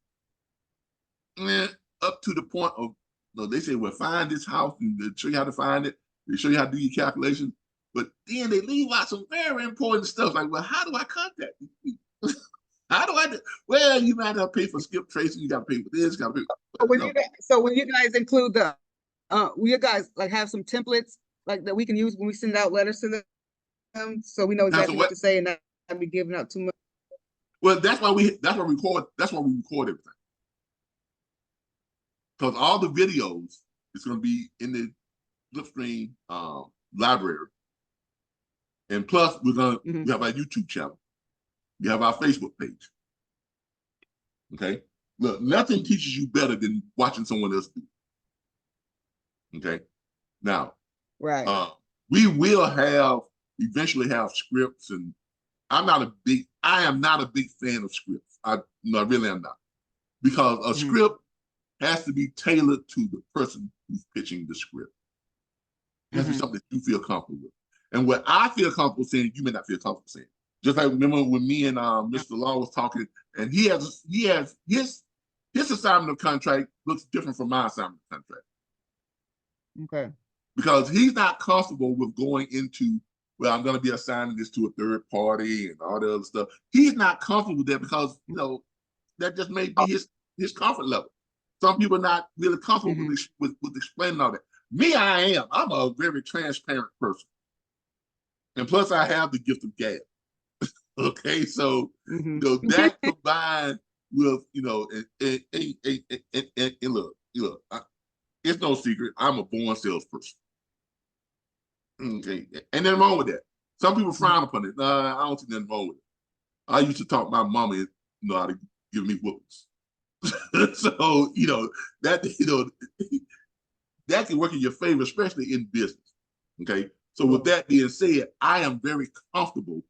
up to the point of no, they say, well, find this house and they show you how to find it. They show you how to do your calculations. But then they leave out some very important stuff like, well, how do I contact you? How do I do? Well, you might have to pay for skip tracing. You got to pay for this. Got to pay. So when No, you guys include the, will you guys like have some templates like that we can use when we send out letters to them, so we know that's exactly what to say and not be giving out too much? well, that's why we record. That's why we record everything, because all the videos is going to be in the Flipstream library, and plus we have our YouTube channel, we have our Facebook page. Okay, look, nothing teaches you better than watching someone else do. Okay, now, Right. we will eventually have scripts, and I am not a big fan of scripts. I really am not, because a script has to be tailored to the person who's pitching the script. It has to be something that you feel comfortable with. And what I feel comfortable saying, you may not feel comfortable saying. Just like remember when me and Mr. Law was talking, and he has his assignment of contract looks different from my assignment of contract. Okay. Because he's not comfortable with going into, well, I'm going to be assigning this to a third party and all the other stuff. He's not comfortable with that because, that just may be his comfort level. Some people are not really comfortable with explaining all that. Me, I am. I'm a very transparent person. And plus, I have the gift of gab. Okay, so, that combined with, and look, it's no secret, I'm a born salesperson. Okay, ain't nothing wrong with that. Some people frown upon it. I don't see nothing wrong with it. I used to talk my mama know how to give me whoopings. So, that can work in your favor, especially in business. Okay, so with that being said, I am very comfortable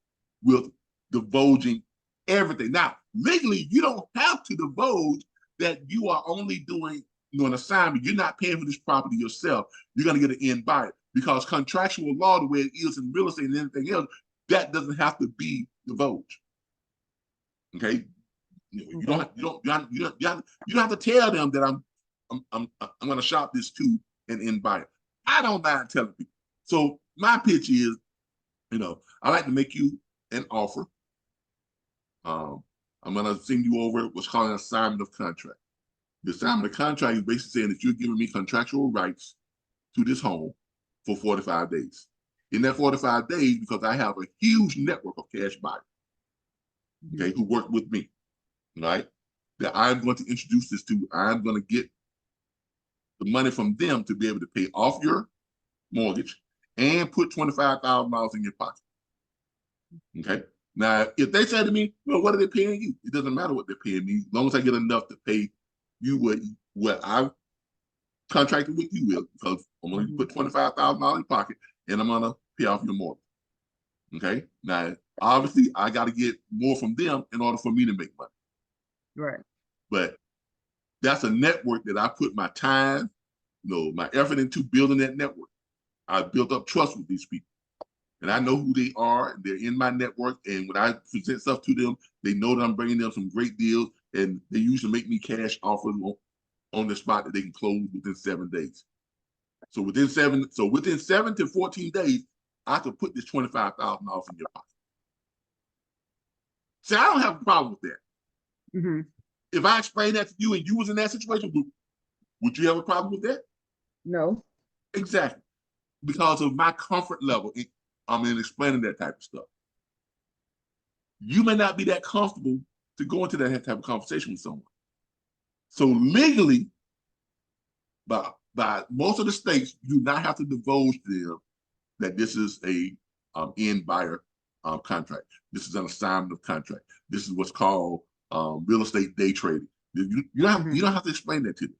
with divulging everything. Now, legally, you don't have to divulge that you are only doing an assignment. You're not paying for this property yourself. You're going to get an end buyer, because contractual law, the way it is in real estate and anything else, that doesn't have to be divulged. Okay, you don't have to tell them that I'm going to shop this to an end buyer. I don't mind telling people. So my pitch is, I like to make you an offer. I'm going to send you over what's called an assignment of contract. The assignment of contract is basically saying that you're giving me contractual rights to this home for 45 days. In that 45 days, because I have a huge network of cash buyers, okay, who work with me, right, that I'm going to introduce this to. I'm going to get the money from them to be able to pay off your mortgage and put $25,000 in your pocket. Okay. Now, if they say to me, well, what are they paying you? It doesn't matter what they're paying me, as long as I get enough to pay you what I've contracted with you with, because I'm going to put $25,000 in your pocket and I'm going to pay off your mortgage. Okay. Now, obviously, I got to get more from them in order for me to make money. Right. But that's a network that I put my time, my effort into building that network. I built up trust with these people. And I know who they are. They're in my network. And when I present stuff to them, they know that I'm bringing them some great deals. And they usually make me cash offers on the spot that they can close within 7 days. So within 7 to 14 days, I could put this $25,000 in your pocket. See, I don't have a problem with that. If I explained that to you and you was in that situation, would you have a problem with that? No. Exactly. Because of my comfort level in explaining that type of stuff. You may not be that comfortable to go into that type of conversation with someone. So legally, by most of the states, you do not have to divulge to them that this is a end buyer contract. This is an assignment of contract. This is what's called real estate day trading. You don't have to explain that to them.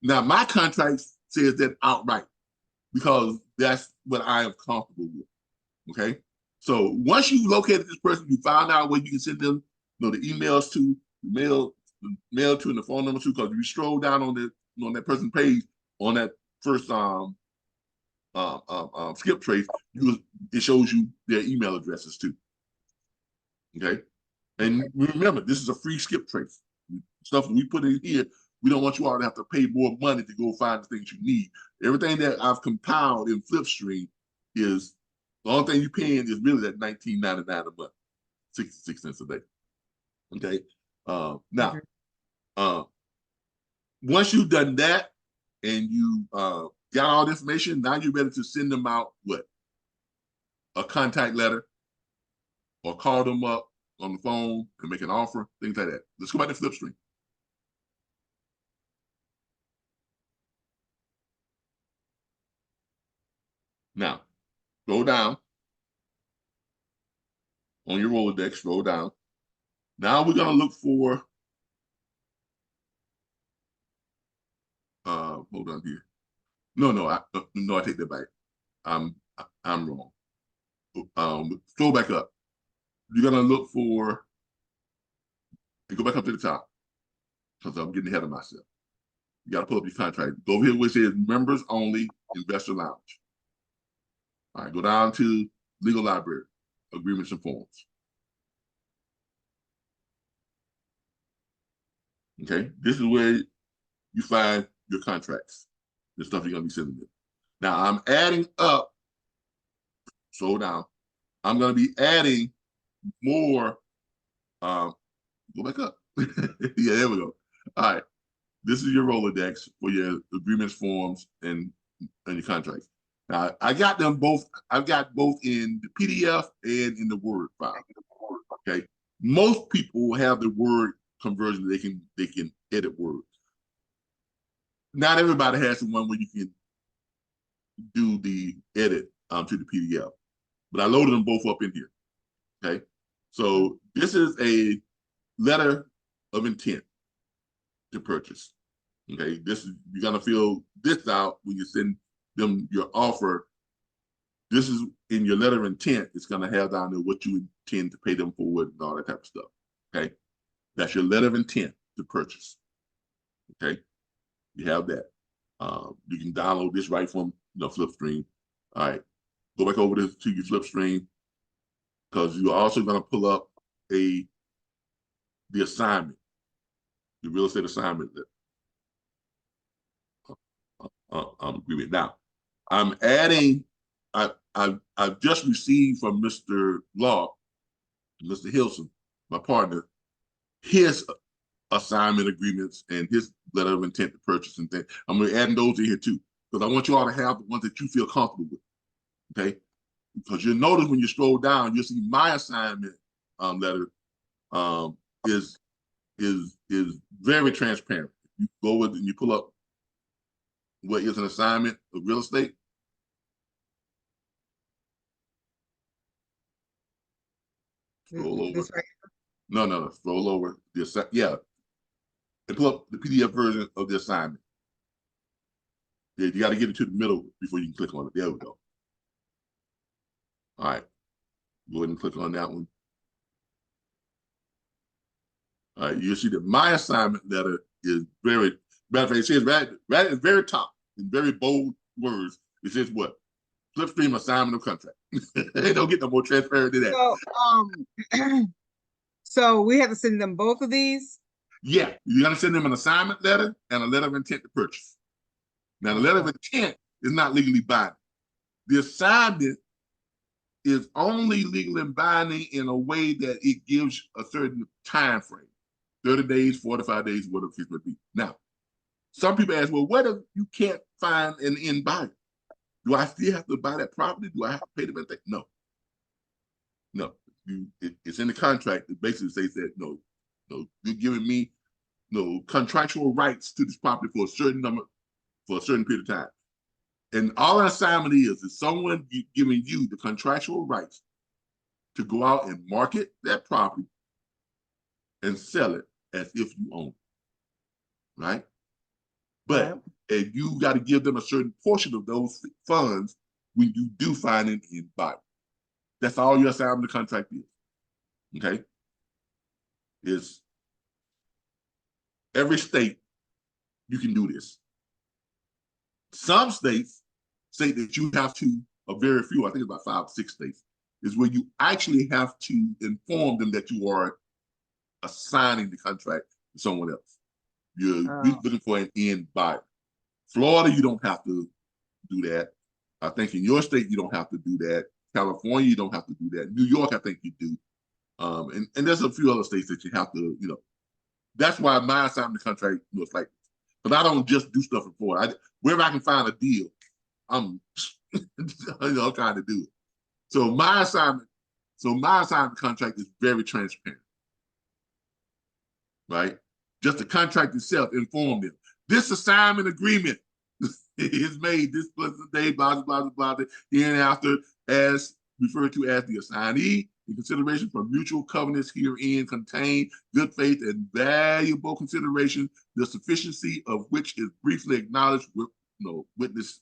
Now, my contract says that outright, because that's what I am comfortable with. Okay, so once you located this person, you found out where you can send them, the emails to, the mail to, and the phone number to. Because if you scroll down on that person's page on that first skip trace, it shows you their email addresses too. Okay, and remember, this is a free skip trace. Stuff we put in here We don't want you all to have to pay more money to go find the things you need. Everything that I've compiled in Flipstream is the only thing you're paying is really that $19.99 a month, 66 cents a day. Okay. Now, once you've done that and you got all the information, now you're ready to send them out what? A contact letter or call them up on the phone and make an offer, things like that. Let's go back to Flipstream. Now, scroll down on your Rolodex, scroll down. Now we're going to look for, hold on here. No, I take that back. I'm wrong. Scroll back up. You're going to look for, and go back up to the top because I'm getting ahead of myself. You got to pull up your contract. Go over here where it says members only investor lounge. All right, go down to legal library, agreements and forms. Okay, this is where you find your contracts, the stuff you're going to be sending them. Now I'm adding up, slow down. I'm going to be adding more. Go back up. Yeah, there we go. All right, this is your Rolodex for your agreements, forms, and your contracts. Now I got them both. I've got both in the PDF and in the Word file. Okay, most people have the Word conversion. They can edit words. Not everybody has the one where you can do the edit to the PDF, but I loaded them both up in here. Okay, so this is a letter of intent to purchase. Okay, this is, you're gonna fill this out when you send them your offer. This is in your letter of intent. It's gonna have down there what you intend to pay them for and all that type of stuff. Okay, that's your letter of intent to purchase. Okay, you have that. You can download this right from Flipstream. All right, go back over to your Flipstream because you're also gonna pull up the assignment, the real estate assignment agreement. Now, I'm adding. I've just received from Mr. Law, Mr. Hilson, my partner, his assignment agreements and his letter of intent to purchase and things. I'm going to add those in here too because I want you all to have the ones that you feel comfortable with. Okay, because you'll notice when you scroll down, you'll see my assignment letter is very transparent. You go with and you pull up what is an assignment of real estate. Scroll over. Right. No. Scroll over. Yeah. And pull up the PDF version of the assignment. Yeah, you got to get it to the middle before you can click on it. There we go. All right. Go ahead and click on that one. All right. You'll see that my assignment letter is very, matter of fact, it says right at the very top in very bold words. It says what? Flipstream assignment of contract. They don't get no more transparent than that. So, so we have to send them both of these? Yeah, you're gonna send them an assignment letter and a letter of intent to purchase. Now, the letter of intent is not legally binding. The assignment is only legally binding in a way that it gives a certain time frame, 30 days, 45 days, whatever it would be. Now, some people ask, well, what if you can't find an end buyer? Do I still have to buy that property? Do I have to pay them anything? No. It's in the contract. It basically says that no, you're giving me contractual rights to this property for a certain period of time. And all an assignment is someone giving you the contractual rights to go out and market that property and sell it as if you own it, right? But and you got to give them a certain portion of those funds when you do find an end buyer. That's all your assignment contract is. Okay? Is every state you can do this. Some states say that you have to, a very few, I think it's about 5 or 6 states, is where you actually have to inform them that you are assigning the contract to someone else. You're Oh, looking for an end buyer. Florida, you don't have to do that. I think in your state, you don't have to do that. California, you don't have to do that. New York, I think you do. And there's a few other states that you have to, that's why my assignment contract looks like, but I don't just do stuff in Florida. Wherever I can find a deal, I'm, trying to do it. So my assignment contract is very transparent, right? Just the contract itself informed them. This assignment agreement is made this pleasant day, blah, blah, blah, blah, hereinafter as referred to as the assignee, in consideration for mutual covenants herein contain good faith and valuable consideration, the sufficiency of which is briefly acknowledged with witness.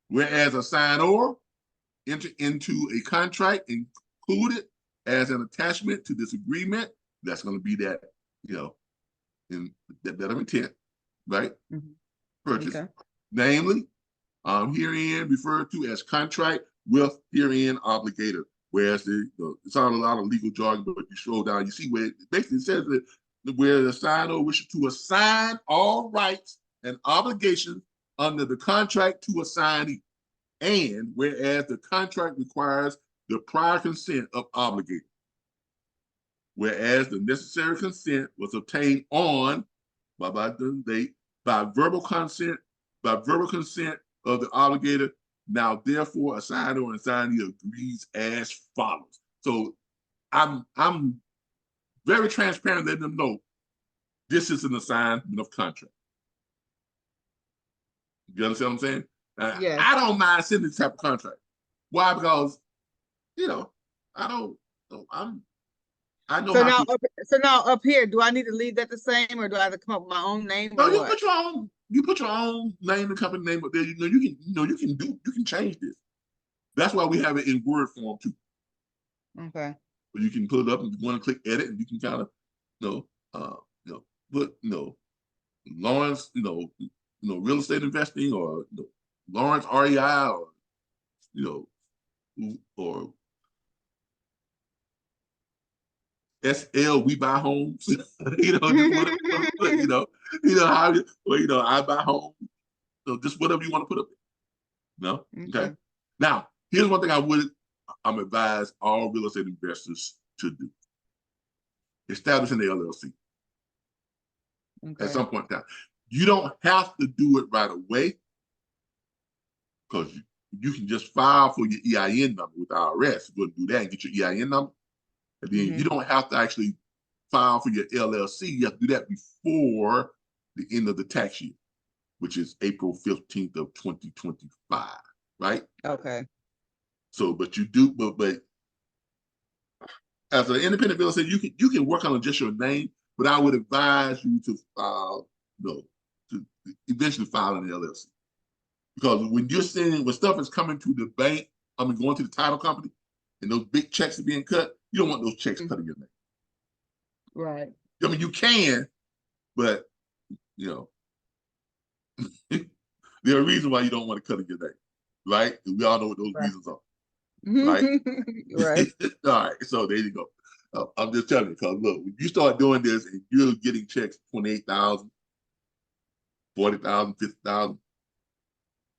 Whereas a signer enter into a contract included as an attachment to this agreement, that's going to be that, in that letter of intent, right? mhm. Purchase. Okay. Namely, herein referred to as contract with herein obligator. Whereas it's not a lot of legal jargon, but you scroll down, you see where it basically says that where the signer wishes to assign all rights and obligations under the contract to assignee, and whereas the contract requires the prior consent of obligator, whereas the necessary consent was obtained on by the date by verbal consent of the obligator. Now, therefore, assigner or assignee agrees as follows. So I'm very transparent, letting them know this is an assignment of contract. You understand what I'm saying? Yes. I don't mind sending this type of contract. Why? Because I don't. I know So how now, to. so now up here, do I need to leave that the same, or do I have to come up with my own name, No, or you what? put your own. You put your own name and company name up there. You can change this. That's why we have it in Word form too. Okay. But you can put it up and you want to click edit, and you can kind of, put, Lawrence, real estate investing, or Lawrence REI, or or SL We Buy Homes. Just what how I buy homes. So just whatever you want to put up there. No, okay. Okay. Now, here's one thing I'm advise all real estate investors to do: establish an LLC at Okay. some point in time. You don't have to do it right away, because you can just file for your EIN number with the IRS. Go and do that and get your EIN number. And then you don't have to actually file for your LLC. You have to do that before the end of the tax year, which is April 15th of 2025, right? Okay. So, but you do, but as an independent real estate, you can work on just your name, but I would advise you to file, to eventually file an LLC. Because when stuff is coming to the bank, going to the title company, and those big checks are being cut, you don't want those checks cutting your name. Right. I mean, you can, but there are reasons why you don't want to cut in your name, right? And we all know what those reasons are, right? Right. All right, so there you go. I'm just telling you, because look, when you start doing this and you're getting checks 28,000, 40,000, 50,000,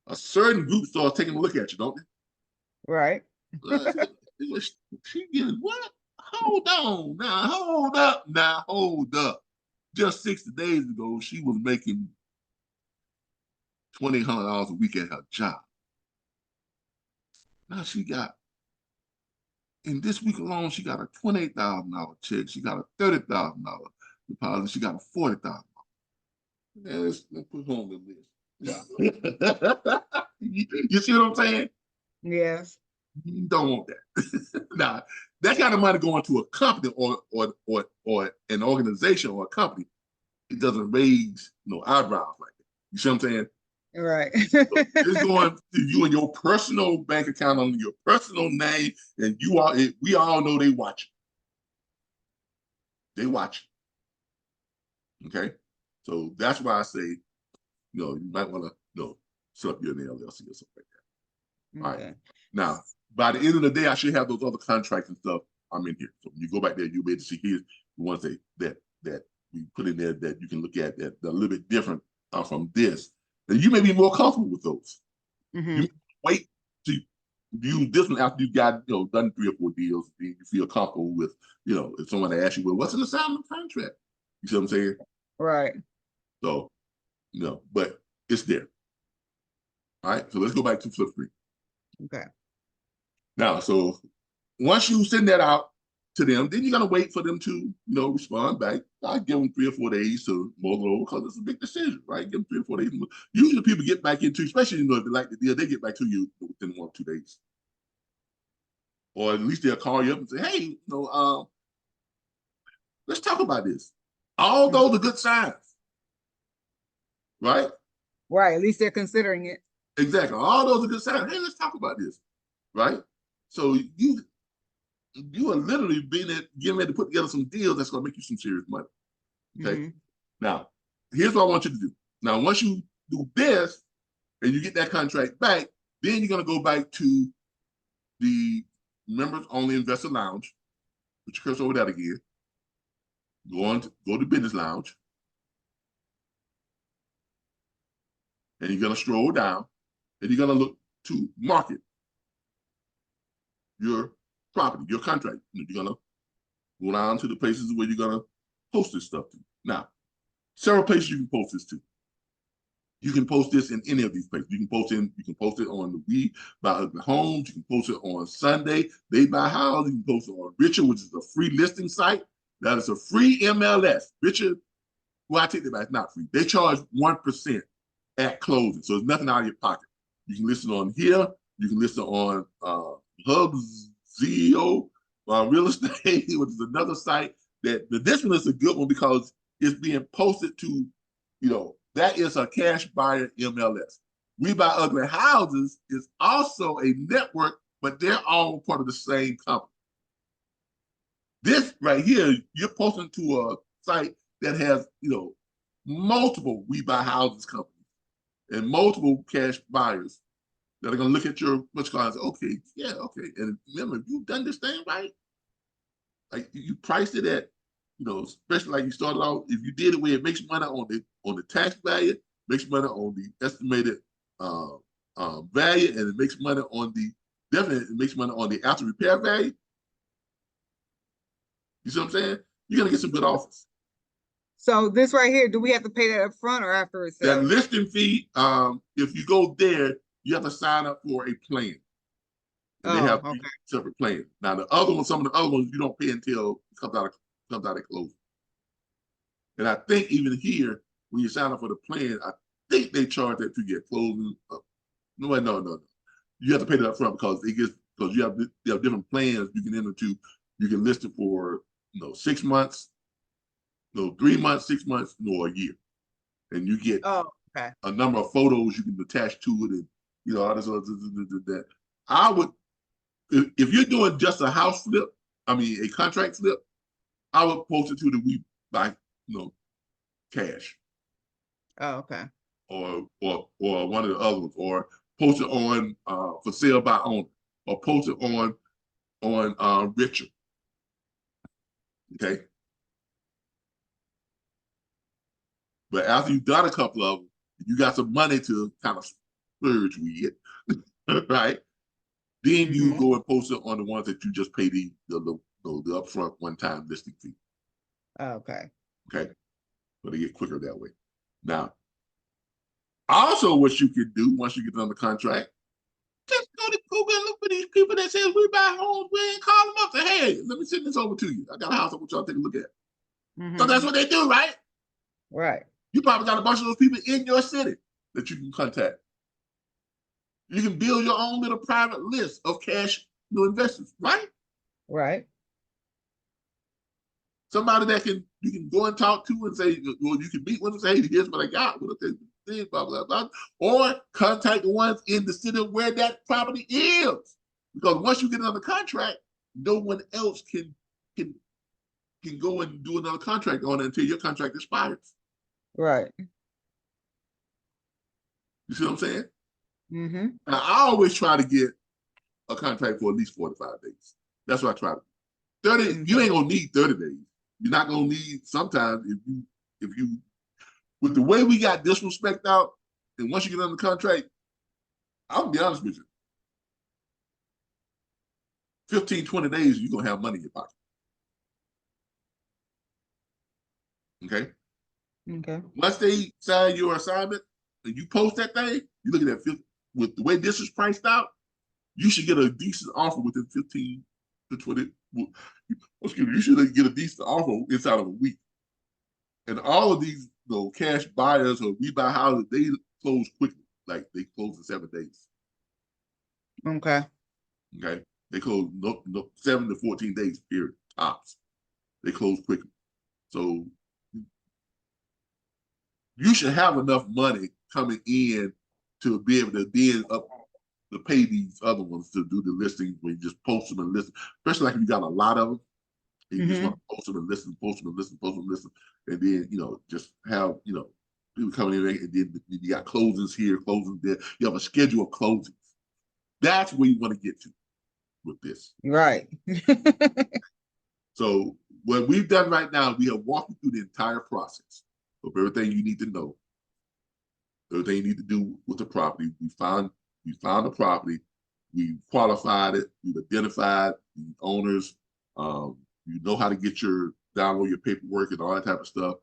a certain group starts taking a look at you, don't they? Right. She getting what? Hold on now, hold up. Just 60 days ago, she was making $2,800 a week at her job. Now in this week alone, she got a $28,000 check. She got a $30,000 deposit. She got a $40,000. Let's put her on the list. Yeah. You see what I'm saying? Yes. You don't want that. Now, that kind of money going to a company or an organization or a company, it doesn't raise no eyebrows like that. You see what I'm saying? Right. So it's going to you and your personal bank account under your personal name, and we all know they watch. They watch. Okay, so that's why I say, you might want to, set up your LLC or something like that. All right. Now, by the end of the day, I should have those other contracts and stuff. I'm in here. So when you go back there, you'll be able to see here the ones that we put in there that you can look at that a little bit different from this. And you may be more comfortable with those. You wait to use this one after you've got, done 3 or 4 deals. You feel comfortable with, if someone asks you, well, what's in the assignment contract? You see what I'm saying? Right. So, but it's there. All right. So let's go back to flip screen. Okay. Now, so once you send that out to them, then you're gonna wait for them to, respond back. I give them 3 or 4 days to mull it over because it's a big decision, right? Give them 3 or 4 days. Usually, people get back into, especially if they like the deal, they get back to you within 1 or 2 days, or at least they'll call you up and say, "Hey, let's talk about this." All those are good signs, right? Right. At least they're considering it. Exactly. All those are good signs. Hey, let's talk about this, right? So you are literally getting ready to put together some deals that's going to make you some serious money. Okay. Now, here's what I want you to do. Now, once you do this and you get that contract back, then you're going to go back to the members only investor lounge. Put your cursor over that again. Go to business lounge. And you're going to scroll down and you're going to look to market your property, your contract. You're going to go down to the places where you're going to post this stuff to. Now, several places you can post this to. You can post this in any of these places. You can post it on the We Buy Ugly Homes. You can post it on Sunday. They Buy Houses. You can post it on Richard, which is a free listing site. That is a free MLS. Richard, well, I take that back. It's not free. They charge 1% at closing, so it's nothing out of your pocket. You can list it on here. You can list it on Hubzio Real Estate, which is another site. This one is a good one because it's being posted to, that is a cash buyer MLS. We Buy Ugly Houses is also a network, but they're all part of the same company. This right here, you're posting to a site that has, multiple We Buy Houses companies and multiple cash buyers that are going to look at your much and say, okay, yeah, okay. And remember, you've done this thing right. Like you priced it at, especially like you started out, if you did it where it makes money on the tax value, makes money on the estimated value, and it makes money on the after repair value. You see what I'm saying? You're gonna get some good offers. So this right here, do we have to pay that up front or after it's that listing fee? If you go there, you have to sign up for a plan. And they have separate plans. Now some of the other ones you don't pay until it comes out of closing. And I think even here, when you sign up for the plan, I think they charge that to get closing. No. You have to pay that up front because you have different plans you can enter to. You can list it for 6 months, 3 months, 6 months, a year, and you get a number of photos you can attach to it, and all this other that. I would, if you're doing just a house flip, a contract flip, I would post it to the We Buy, cash. Oh, okay. Or one of the other ones, or post it on for sale by owner, or post it on Richard. Okay. But after you've done a couple of them, you got some money to kind of splurge with, right? Then you go and post it on the ones that you just pay the upfront one-time listing fee. Okay. Okay. So they get quicker that way. Now, also what you can do once you get on the contract, just go to Google and look for these people that says We Buy Homes, and call them up and say, hey, let me send this over to you. I got a house I want y'all to take a look at. So that's what they do, right? Right. You probably got a bunch of those people in your city that you can contact. You can build your own little private list of cash investors, right? Right. Somebody that you can go and talk to and say, well, you can meet with them and say, hey, here's what I got. What they blah, blah, blah. Or contact the ones in the city where that property is. Because once you get another contract, no one else can go and do another contract on it until your contract expires. Right. You see what I'm saying? Now, I always try to get a contract for at least 45 days. That's what I try to do. 30, you ain't gonna need 30 days. you're not gonna need sometimes if you with the way we got disrespect out, and once you get under contract, I'll be honest with you, 15, 20 days, you're gonna have money in your pocket. Okay. Okay. Once they sign your assignment and you post that thing, you look at that with the way this is priced out, you should get a decent offer within 15 to 20. Excuse me, you should get a decent offer inside of a week. And all of these cash buyers or we buy houses, they close quickly. Like they close in 7 days. Okay. Okay. They close 7 to 14 days, period, tops. They close quickly. So you should have enough money coming in to be able to then up to pay these other ones to do the listings when you just post them and list, especially like if you got a lot of them. And you just want to post them and listen, post them and listen, post them and listen. And then, just have, people coming in and then you got closings here, closings there. You have a schedule of closings. That's where you want to get to with this. Right. So what we've done right now, we have walked you through the entire process of everything you need to know, everything you need to do with the property. We found the property, we qualified it, we've identified the owners, you know how to download your paperwork and all that type of stuff.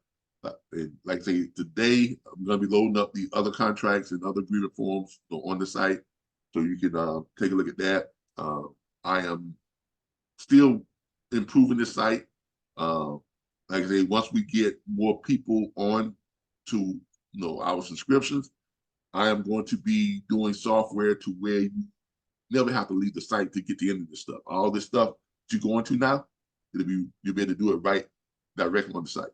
And like I say, today I'm going to be loading up the other contracts and other agreement forms on the site, so you can take a look at that. I am still improving the site. Like I say, once we get more people on to our subscriptions, I am going to be doing software to where you never have to leave the site to get the end of this stuff. All this stuff that you're going to now, you'll be able to do it right directly on the site.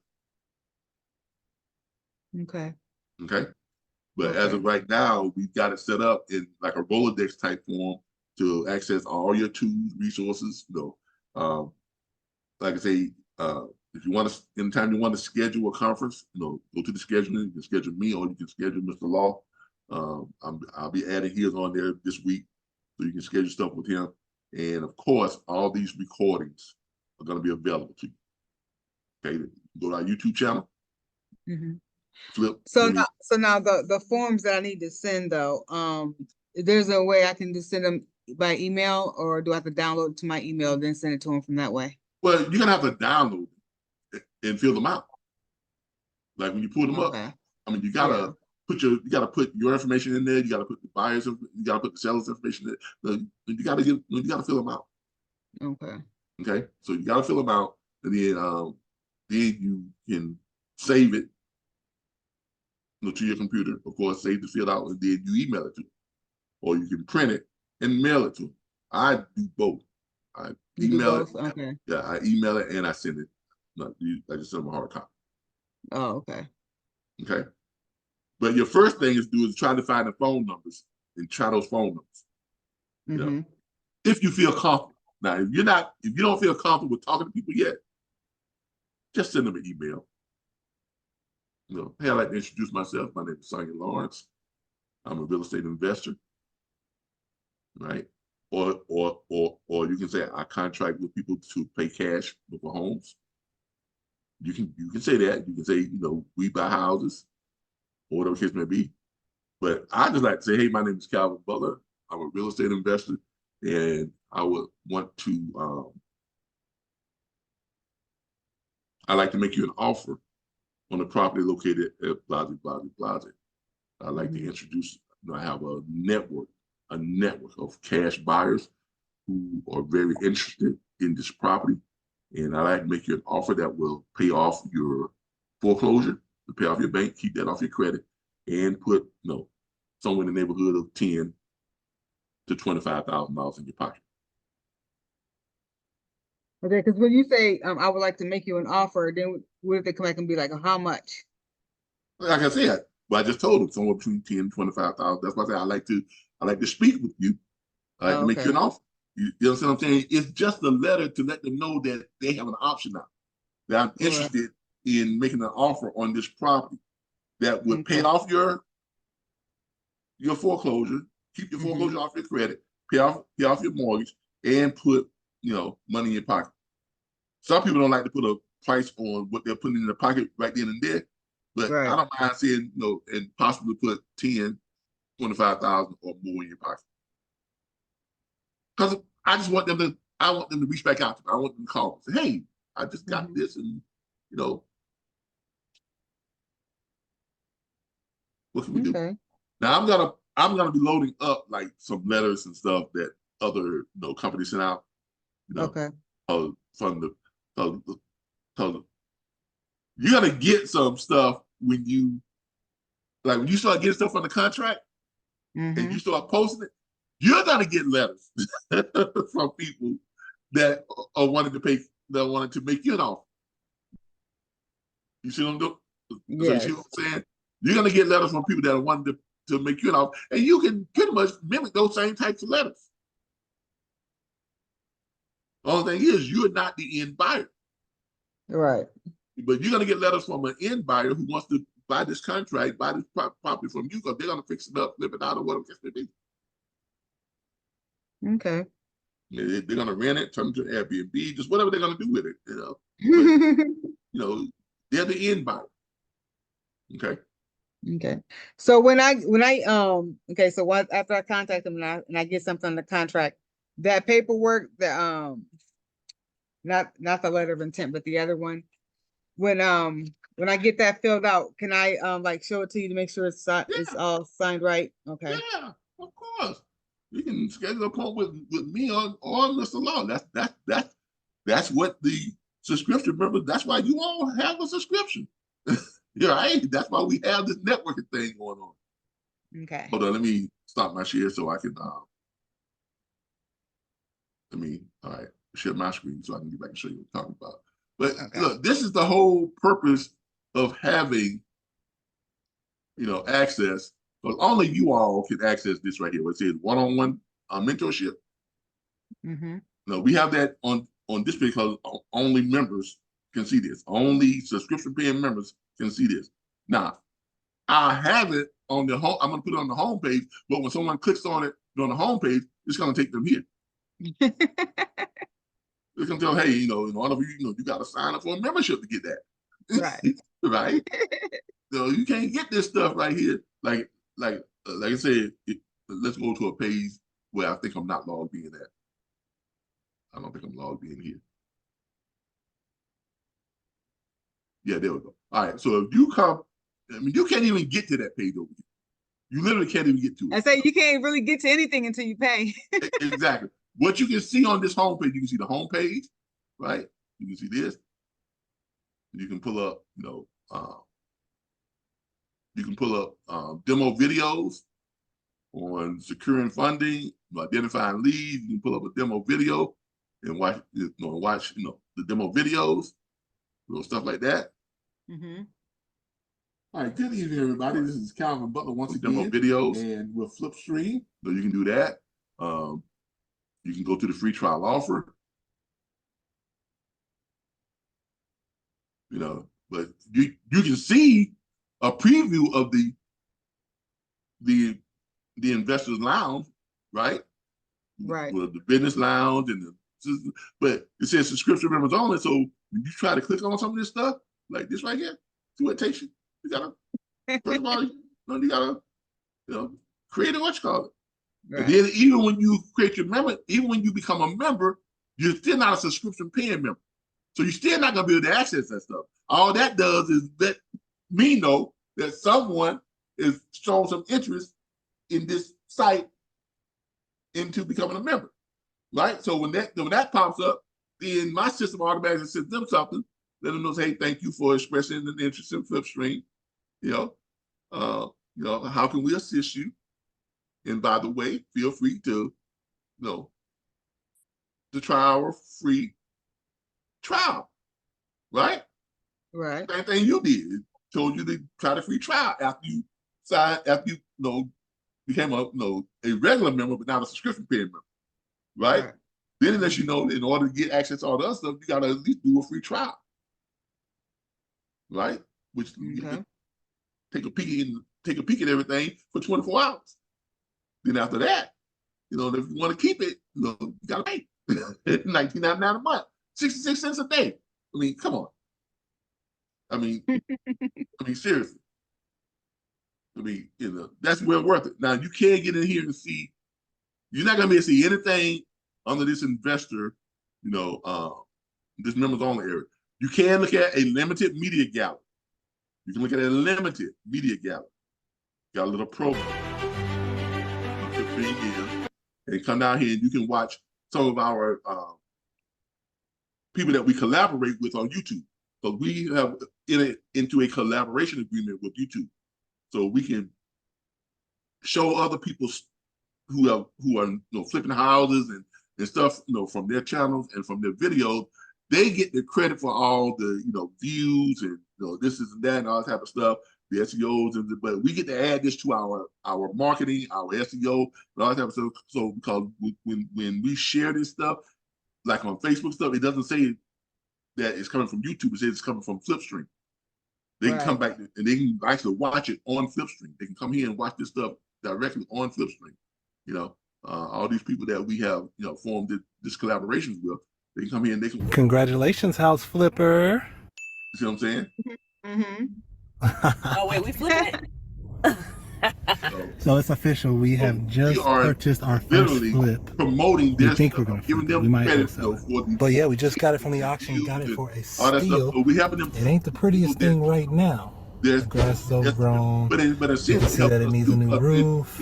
Okay. Okay. But as of right now, we've got it set up in like a Rolodex type form to access all your tools, resources. Like I say, if you want to, anytime you want to schedule a conference, go to the scheduling. You can schedule me, or you can schedule Mr. Law. I'll be adding his on there this week, so you can schedule stuff with him. And of course, all these recordings are going to be available to you. Okay, go to our YouTube channel. Flip. So now the forms that I need to send though, there's a way I can just send them by email, or do I have to download it to my email then send it to them from that way? Well, you're gonna have to download it and fill them out. Like when you pull them up, I mean, you gotta put your information in there. You gotta put the buyers, you gotta put the seller's information in. You gotta fill them out. Okay. Okay. So you gotta fill them out, and then you can save it to your computer. Of course, save the fill out, and then you email it to them, or you can print it and mail it to them. I do both. I email it. Okay. Yeah, I email it and I send it. I just send them a hard copy. Oh, okay. Okay. But your first thing is try to find the phone numbers and try those phone numbers. If you feel comfortable. Now, if you don't feel comfortable with talking to people yet, just send them an email. Hey, I'd like to introduce myself. My name is Sanya Lawrence. I'm a real estate investor. Right. Or you can say I contract with people to pay cash for homes. You can say that. You can say, we buy houses, or whatever the case may be. But I just like to say, hey, my name is Calvin Butler. I'm a real estate investor, and I would want to I'd like to make you an offer on a property located at blah, blah, blah, blah. I'd like to introduce, I have a network of cash buyers who are very interested in this property. And I'd like to make you an offer that will pay off your foreclosure, to pay off your bank, keep that off your credit, and put, somewhere in the neighborhood of $10,000 to $25,000 in your pocket. Okay, because when you say I would like to make you an offer, then what if they come back and be like, how much? Like I said, I just told them somewhere between $10,000 and $25,000. That's why I say I like to speak with you. I like to make you an offer. You understand what I'm saying? It's just a letter to let them know that they have an option now. That I'm interested in making an offer on this property that would pay off your foreclosure, keep your foreclosure off your credit, pay off your mortgage, and put money in your pocket. Some people don't like to put price on what they're putting in their pocket right then and there. But I Right. don't mind saying, and possibly put 10, 25,000 or more in your pocket. Because I want them to reach back out to me. I want them to call and say, hey, I just got this, and what can we do? Okay. Now I'm gonna be loading up like some letters and stuff that other companies send out. Okay. From the because you're gonna get some stuff when you start getting stuff on the contract and you start posting it. You're gonna get letters from people that are wanting to pay, that wanted to make you an offer. You see what I'm doing? Yes. So you see what I'm saying? You're gonna get letters from people that are wanting to make you an offer, and you can pretty much mimic those same types of letters. The only thing is, you're not the end buyer. Right. But you're going to get letters from an end buyer who wants to buy this contract, buy this property from you, because they're going to fix it up, flip it out, or whatever it may be. Okay. They're going to rent it, turn it to Airbnb, just whatever they're going to do with it. But, they're the end buyer. Okay. Okay. So when I okay, so after I contact them and I get something on the contract, that paperwork, the not the letter of intent, but the other one, when I get that filled out, can I like show it to you to make sure it's all signed right? Okay. Yeah, of course. You can schedule an appointment with me or Mr. Law. That's what the subscription, remember, that's why you all have a subscription. You're right. That's why we have this networking thing going on. Okay. Hold on, let me stop my share so I can all right, share my screen so I can get back and show you what I'm talking about. But look, this is the whole purpose of having access, because only you all can access this right here. Where it says one-on-one mentorship. No, we have that on this because only members can see this. Only subscription paying members can see this. Now, I have it on the home. I'm going to put it on the home page, but when someone clicks on it on the home page, it's going to take them here. It's going to tell, hey, in order for you, you got to sign up for a membership to get that. Right. Right. So you can't get this stuff right here. Like I said, let's go to a page where I think I'm not logged in at. I don't think I'm logged in here. Yeah, there we go. All right. So if you come, you can't even get to that page over here. You literally can't even get to it. I say you can't really get to anything until you pay. Exactly. What you can see on this homepage, you can see the homepage, right? You can see this. You can pull up, demo videos on securing funding, identifying leads. You can pull up a demo video and watch the demo videos, stuff like that. All right, good evening, everybody. This is Calvin Butler once again. Demo videos, and we'll flip stream, so you can do that. You can go to the free trial offer. But you can see a preview of the investors lounge, right? Right. Well, the business lounge but it says subscription members only. So when you try to click on some of this stuff, like this right here, see what it takes you. You gotta first of all, you gotta create a what you call it. Right. And then even when you create your member, even when you become a member, you're still not a subscription paying member. So you're still not gonna be able to access that stuff. All that does is let me know that someone is showing some interest in this site into becoming a member, right? So when that pops up, then my system automatically sends them something, let them know, hey, thank you for expressing an interest in Flipstream. How can we assist you? And by the way, feel free to, to try our free trial, right? Right. Same thing you did. It told you to try the free trial after you became a regular member, but not a subscription paying member, right? Then it lets you know in order to get access to all the other stuff, you gotta at least do a free trial, right? Which you take a peek at everything for 24 hours. Then after that, if you want to keep it, you gotta pay $19.99 a month, 66 cents a day. I mean, come on. I mean, seriously. I mean, that's well worth it. Now you can't get in here and see. You're not gonna be able to see anything under this investor, this members only area. You can look at a limited media gallery. You can look at a limited media gallery. Got a little program. And come down here and you can watch some of our people that we collaborate with on YouTube. So we have into a collaboration agreement with YouTube. So we can show other people who are flipping houses and stuff, from their channels and from their videos. They get the credit for all the views and this is and that and all that type of stuff, the SEOs, but we get to add this to our marketing, our SEO, and all that type of stuff. So because when we share this stuff, like on Facebook stuff, it doesn't say that it's coming from YouTube. It says it's coming from Flipstream. They can come back and they can actually watch it on Flipstream. They can come here and watch this stuff directly on Flipstream. All these people that we have, formed this collaborations with, they can come here and they can. Congratulations, House Flipper. You see what I'm saying? Mm-hmm. Oh wait, we flipping it. So it's official. We have just purchased our first flip. Promoting this. We think we're gonna flip it. We might credit sell it. But yeah, we just got it from the auction. Got it for a steal. So we have them. It ain't the prettiest thing right now. The grass is overgrown. But you can see that it needs a new roof.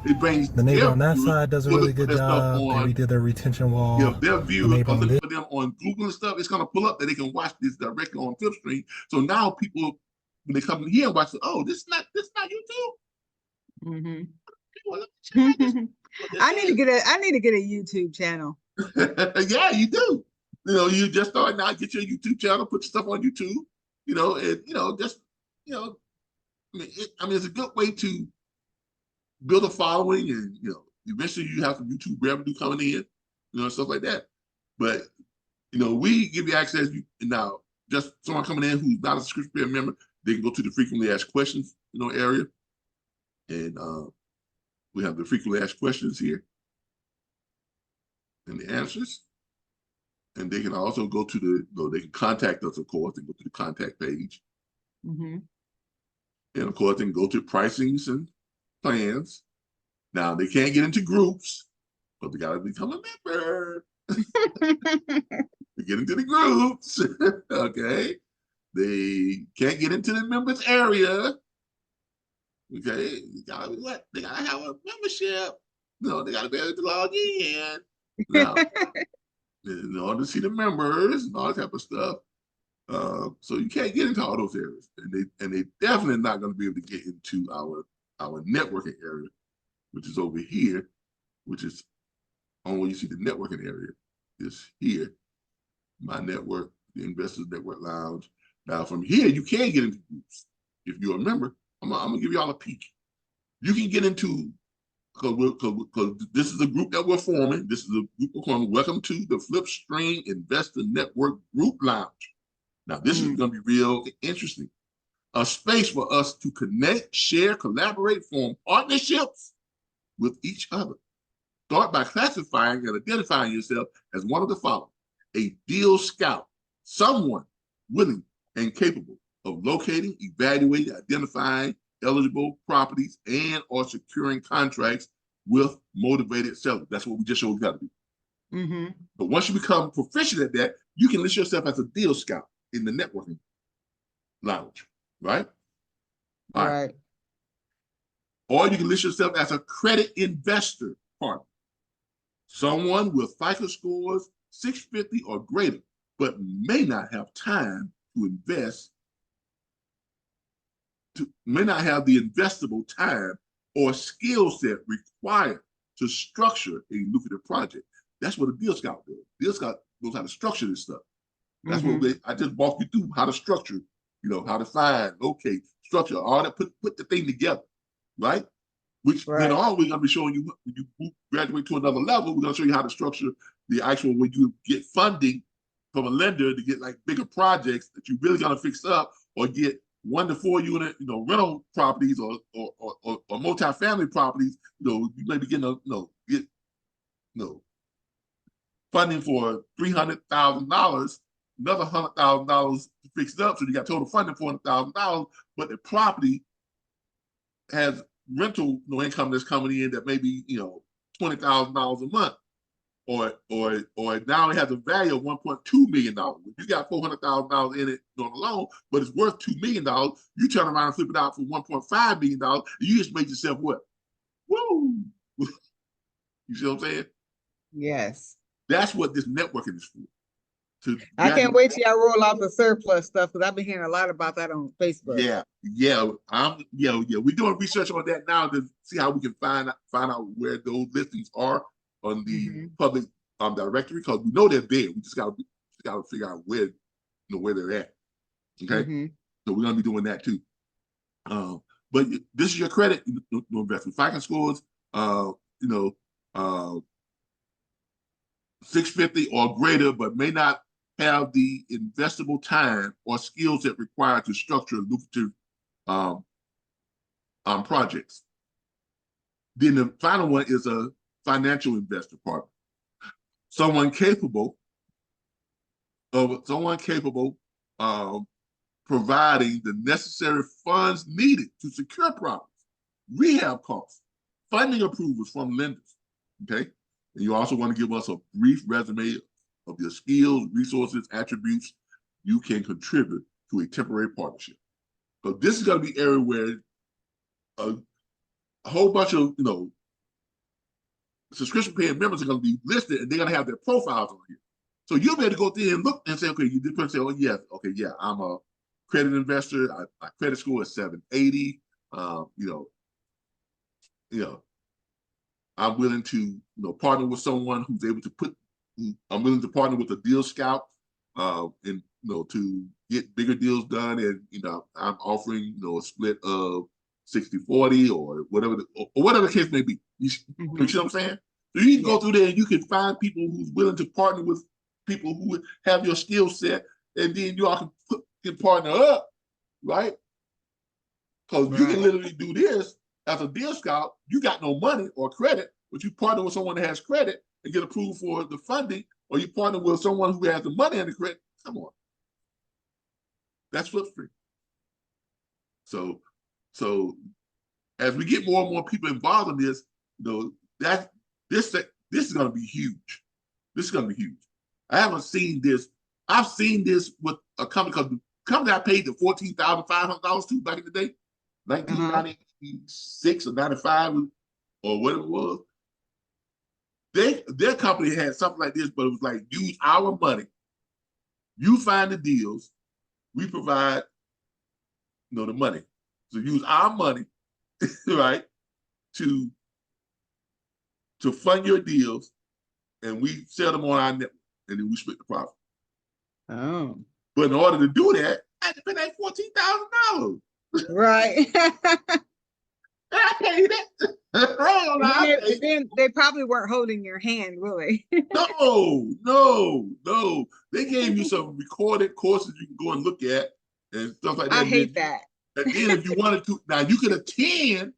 It brings the neighbor on that side does a really good job. They redid their retention wall. Yeah, their view for them on Google and stuff, it's gonna pull up that they can watch this directly on Flipstream. So now people, when they come in here and watch it, oh, this is not YouTube. Mm-hmm. I need to get a YouTube channel. Yeah, you do. You just start now, get your YouTube channel, put your stuff on YouTube. It's a good way to build a following, and eventually you have some YouTube revenue coming in, stuff like that. But we give you access. Now, just someone coming in who's not a subscription member, they can go to the frequently asked questions, area, and we have the frequently asked questions here and the answers. And they can also go to they can contact us, of course, and go to the contact page. Mm-hmm. And of course, they can go to pricings and plans. Now they can't get into groups, but they gotta become a member. They get into the groups. Okay. They can't get into the members area. Okay. They gotta have a membership. They gotta be able to log in. Now, in order to see the members and all that type of stuff. So you can't get into all those areas. And they definitely not going to be able to get into our networking area, which is over here, which is only you see the networking area is here. My network, the Investors Network Lounge. Now from here, you can get into groups. If you're a member, I'm gonna give y'all a peek. You can get into, because this is a group that we're forming. This is a group we're forming. Welcome to the Flipstream Investor Network Group Lounge. Now, this is going to be real interesting. A space for us to connect, share, collaborate, form partnerships with each other. Start by classifying and identifying yourself as one of the following: a deal scout, someone willing and capable of locating, evaluating, identifying eligible properties and or securing contracts with motivated sellers. That's what we just showed you how to do. Mm-hmm. But once you become proficient at that, you can list yourself as a deal scout in the networking lounge, right? Right. Or you can list yourself as a credit investor partner, someone with FICO scores 650 or greater, but may not have time to invest, may not have the investable time or skill set required to structure a lucrative project. That's what a deal scout does. Deal scout knows how to structure this stuff. That's what I just walked you through, how to structure, how to find, locate, structure, all that, put the thing together, right? Which later on we're going to be showing you when you graduate to another level. We're going to show you how to structure the actual, when you get funding from a lender to get like bigger projects that you really going to fix up, or get 1 to 4 unit, rental properties or multi-family properties. You may be getting funding for $300,000, another $100,000 fix it up. So you got total funding $400,000, but the property has rental income that's coming in that maybe $20,000 a month, or now it has a value of $1.2 million. If you got $400,000 in it on a loan, but it's worth $2 million, you turn around and flip it out for $1.5 million, and you just make yourself what? Woo! You see what I'm saying? Yes. That's what this networking is for. I can't wait till y'all roll out the surplus stuff, because I've been hearing a lot about that on Facebook. Yeah. We're doing research on that now to see how we can find out where those listings are on the public directory, because we know they're there. We just got to figure out where they're at. Okay, so we're gonna be doing that too. But this is your credit investment. FICO scores, 650 or greater, but may not have the investable time or skills that required to structure lucrative projects. Then the final one is a financial investor partner, someone capable of providing the necessary funds needed to secure properties, rehab costs, funding approvals from lenders. Okay, and you also want to give us a brief resume of your skills, resources, attributes you can contribute to a temporary partnership. So this is going to be an area where a whole bunch of subscription paying members are going to be listed, and they're going to have their profiles on here. So you'll be able to go through and look and say, okay, you did say, oh yes, okay, yeah, I'm a credit investor. My credit score is 780. I'm willing to partner with someone who's able to I'm willing to partner with a deal scout, and to get bigger deals done. And I'm offering a split of 60-40 or whatever the case may be. You see what I'm saying? So you can go through there and you can find people who's willing to partner with people who have your skill set, and then you all can partner up, right? Because you can literally do this as a deal scout. You got no money or credit, but you partner with someone that has credit and get approved for the funding, or you partner with someone who has the money and the credit. Come on, that's flip free. So as we get more and more people involved in this, this is going to be huge. This is going to be huge. I haven't seen this. I've seen this with a company, because the company I paid the $14,500 to back in the day, 1996 or 95 or whatever it was. Their company had something like this, but it was like, use our money. You find the deals, we provide the money. So use our money, right, to fund your deals, and we sell them on our network, and then we split the profit. Oh. But in order to do that, I had to pay that $14,000. Right. I paid it. And then they probably weren't holding your hand, really. No. They gave you some recorded courses you can go and look at and stuff like that. I hate that. And then if you wanted to, now you could attend,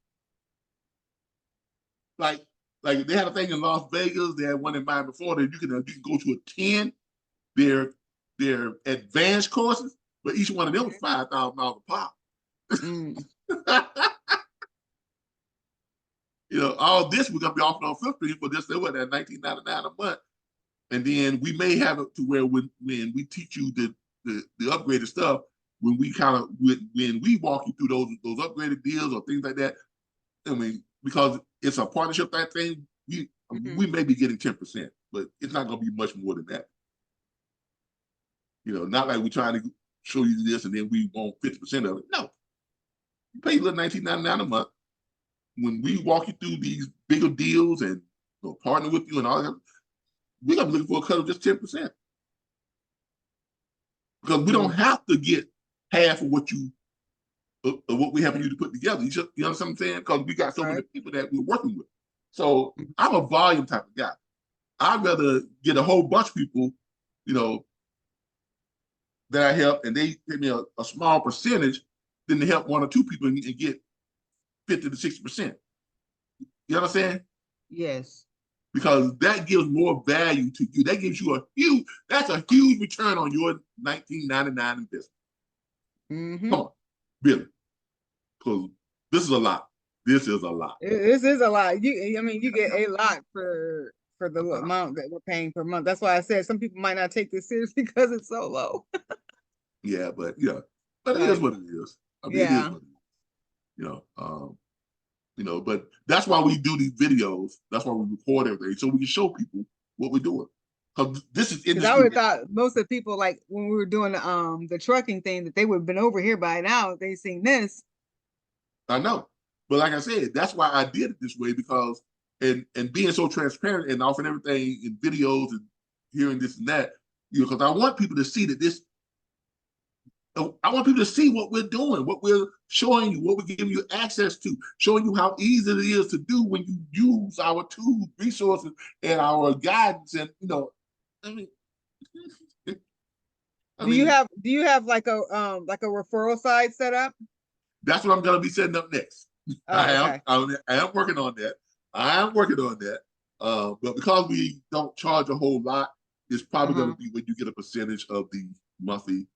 like they had a thing in Las Vegas, they had one in Miami, Florida. You can go to attend their advanced courses, but each one of them was $5,000 a pop. All this we're gonna be offering on Flip Street for just at $19.99 a month, and then we may have it to where when we teach you the upgraded stuff, when we walk you through those upgraded deals or things like that. I mean, because it's a partnership type thing, we may be getting 10%, but it's not gonna be much more than that. Not like we're trying to show you this and then we want 50% of it. No, you pay $19.99 a month. When we walk you through these bigger deals and partner with you and all that, we're gonna be looking for a cut of just 10%. Because we don't have to get half of what we have you to put together. You understand what I'm saying? Because we got so many people that we're working with. So I'm a volume type of guy. I'd rather get a whole bunch of people, that I help, and they give me a small percentage, than to help one or two people and get 50 to 60%. You understand? Yes. Because that gives more value to you. That gives you that's a huge return on your $19.99 investment. Mm-hmm. Come on, really, because this is a lot. This is a lot. This is a lot. I mean, you get a lot for the amount that we're paying per month. That's why I said some people might not take this seriously because it's so low. Yeah, but but it is what it is. I mean, it is what it is. But that's why we do these videos. That's why we record everything so we can show people what we're doing. Because this is industry. Because I would have thought most of the people, like when we were doing the trucking thing, that they would have been over here by now. They seen this. I know, but like I said, that's why I did it this way, because and being so transparent and offering everything in videos and hearing this and that, because I want people to see that this. I want people to see what we're doing, what we're showing you, what we're giving you access to, showing you how easy it is to do when you use our tools, resources, and our guidance. And I mean, do you have like a referral site set up? That's what I'm going to be setting up next. I am working on that. But because we don't charge a whole lot, it's probably going to be when you get a percentage of the monthly,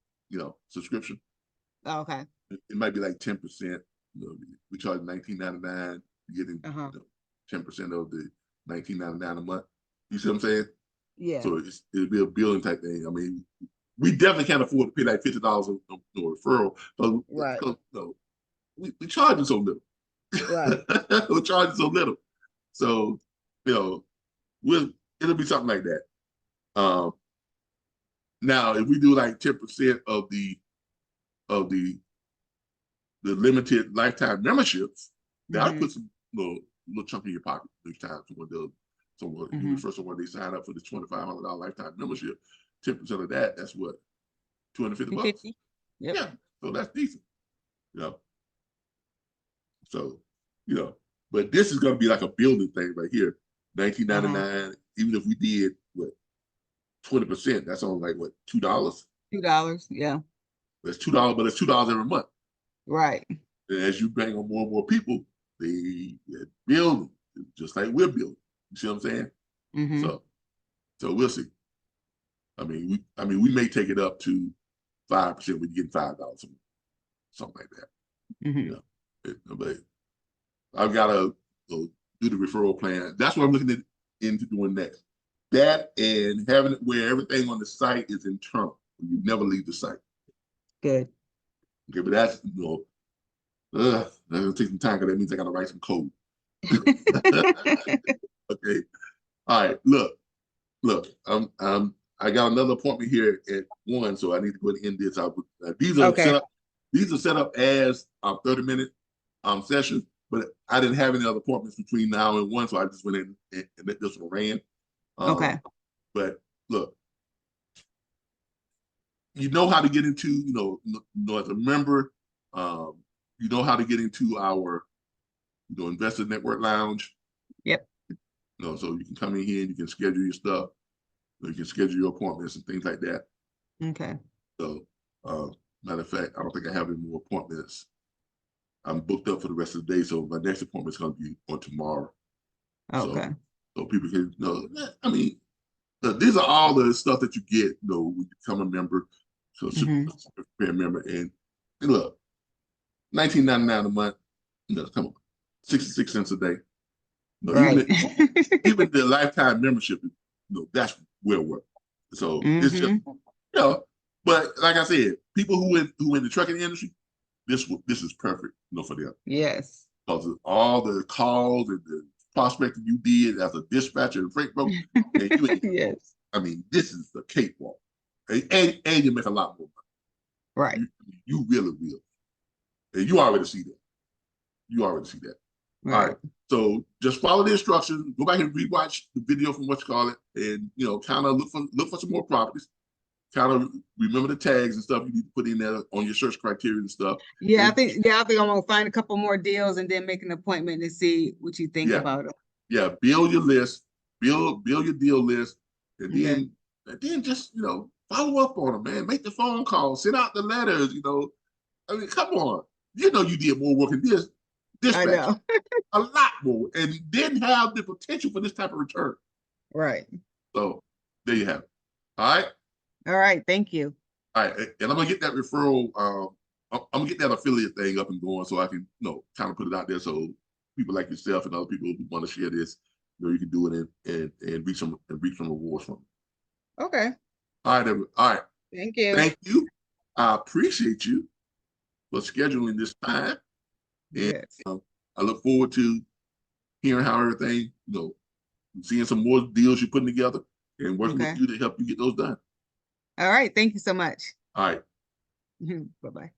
subscription. Oh, okay. It might be like 10%. We charge $19.99. You're getting 10% of the $19.99 a month. You see what I'm saying? Yeah. So it'll be a billing type thing. I mean, we definitely can't afford to pay like $50 on referral. Right. Because we charging so little. Right. We're charging so little. So, it'll be something like that. Now, if we do like 10% of the limited lifetime memberships, that'll put some little chunk in your pocket each time someone first someone they sign up for the $2,500 lifetime membership. 10% of that, that's what, $250? Yep. Yeah, so that's decent. So, but this is going to be like a building thing right here. $19.99. Even if we did what 20%, that's only like what, $2? $2, yeah. That's $2, but it's $2 every month. Right. And as you bring on more and more people, they build just like we're building. You see what I'm saying? Mm-hmm. So we'll see. I mean, we may take it up to 5% when you get $5 a month, something like that. Mm-hmm. But I've got to do the referral plan. That's what I'm looking into doing next. That and having it where everything on the site is internal. You never leave the site. Good. Okay, but that's that's gonna take some time because that means I gotta write some code. Okay. All right. Look. I got another appointment here at 1, so I need to go and end this. These are set up as 30-minute sessions, but I didn't have any other appointments between now and 1, so I just went in and let this one ran. Okay. But look, you know how to get into, as a member, you know how to get into our, Investor Network Lounge. Yep. So you can come in here and you can schedule your stuff. You can schedule your appointments and things like that. Okay. So, matter of fact, I don't think I have any more appointments. I'm booked up for the rest of the day, so my next appointment is going to be on tomorrow. Okay. So people can know. I mean, these are all the stuff that you get, when you become a member. So be a member, and look, $19.99 a month. Come on, 66 cents a day. Right. Even the lifetime membership, that's where we're. So it's just, but like I said, people who in the trucking industry, this is perfect, for them. Yes. Because of all the calls and the prospecting you did as a dispatcher and freight broker, yes. I mean, this is the cakewalk, and you make a lot more money. Right. You really will, and you already see that. Right. All right. So just follow the instructions. Go back and rewatch the video from and kind of look for some more properties. Kind of remember the tags and stuff you need to put in there on your search criteria and stuff. Yeah, I think I'm gonna find a couple more deals and then make an appointment and see what you think about them. Yeah, build your list, build your deal list, and then just follow up on them, man. Make the phone calls, send out the letters. I mean, come on. You did more work in this. I know. A lot more, and didn't have the potential for this type of return. Right. So there you have it. All right. All right. Thank you. All right, and I'm gonna get that referral I'm gonna get that affiliate thing up and going so I can, kind of put it out there so people like yourself and other people who want to share this, you can do it and reach some rewards from it. Okay. All right, all right. Thank you. Thank you. I appreciate you for scheduling this time. And Yes. I look forward to hearing how everything, seeing some more deals you're putting together and working with you to help you get those done. All right. Thank you so much. All right. Bye-bye.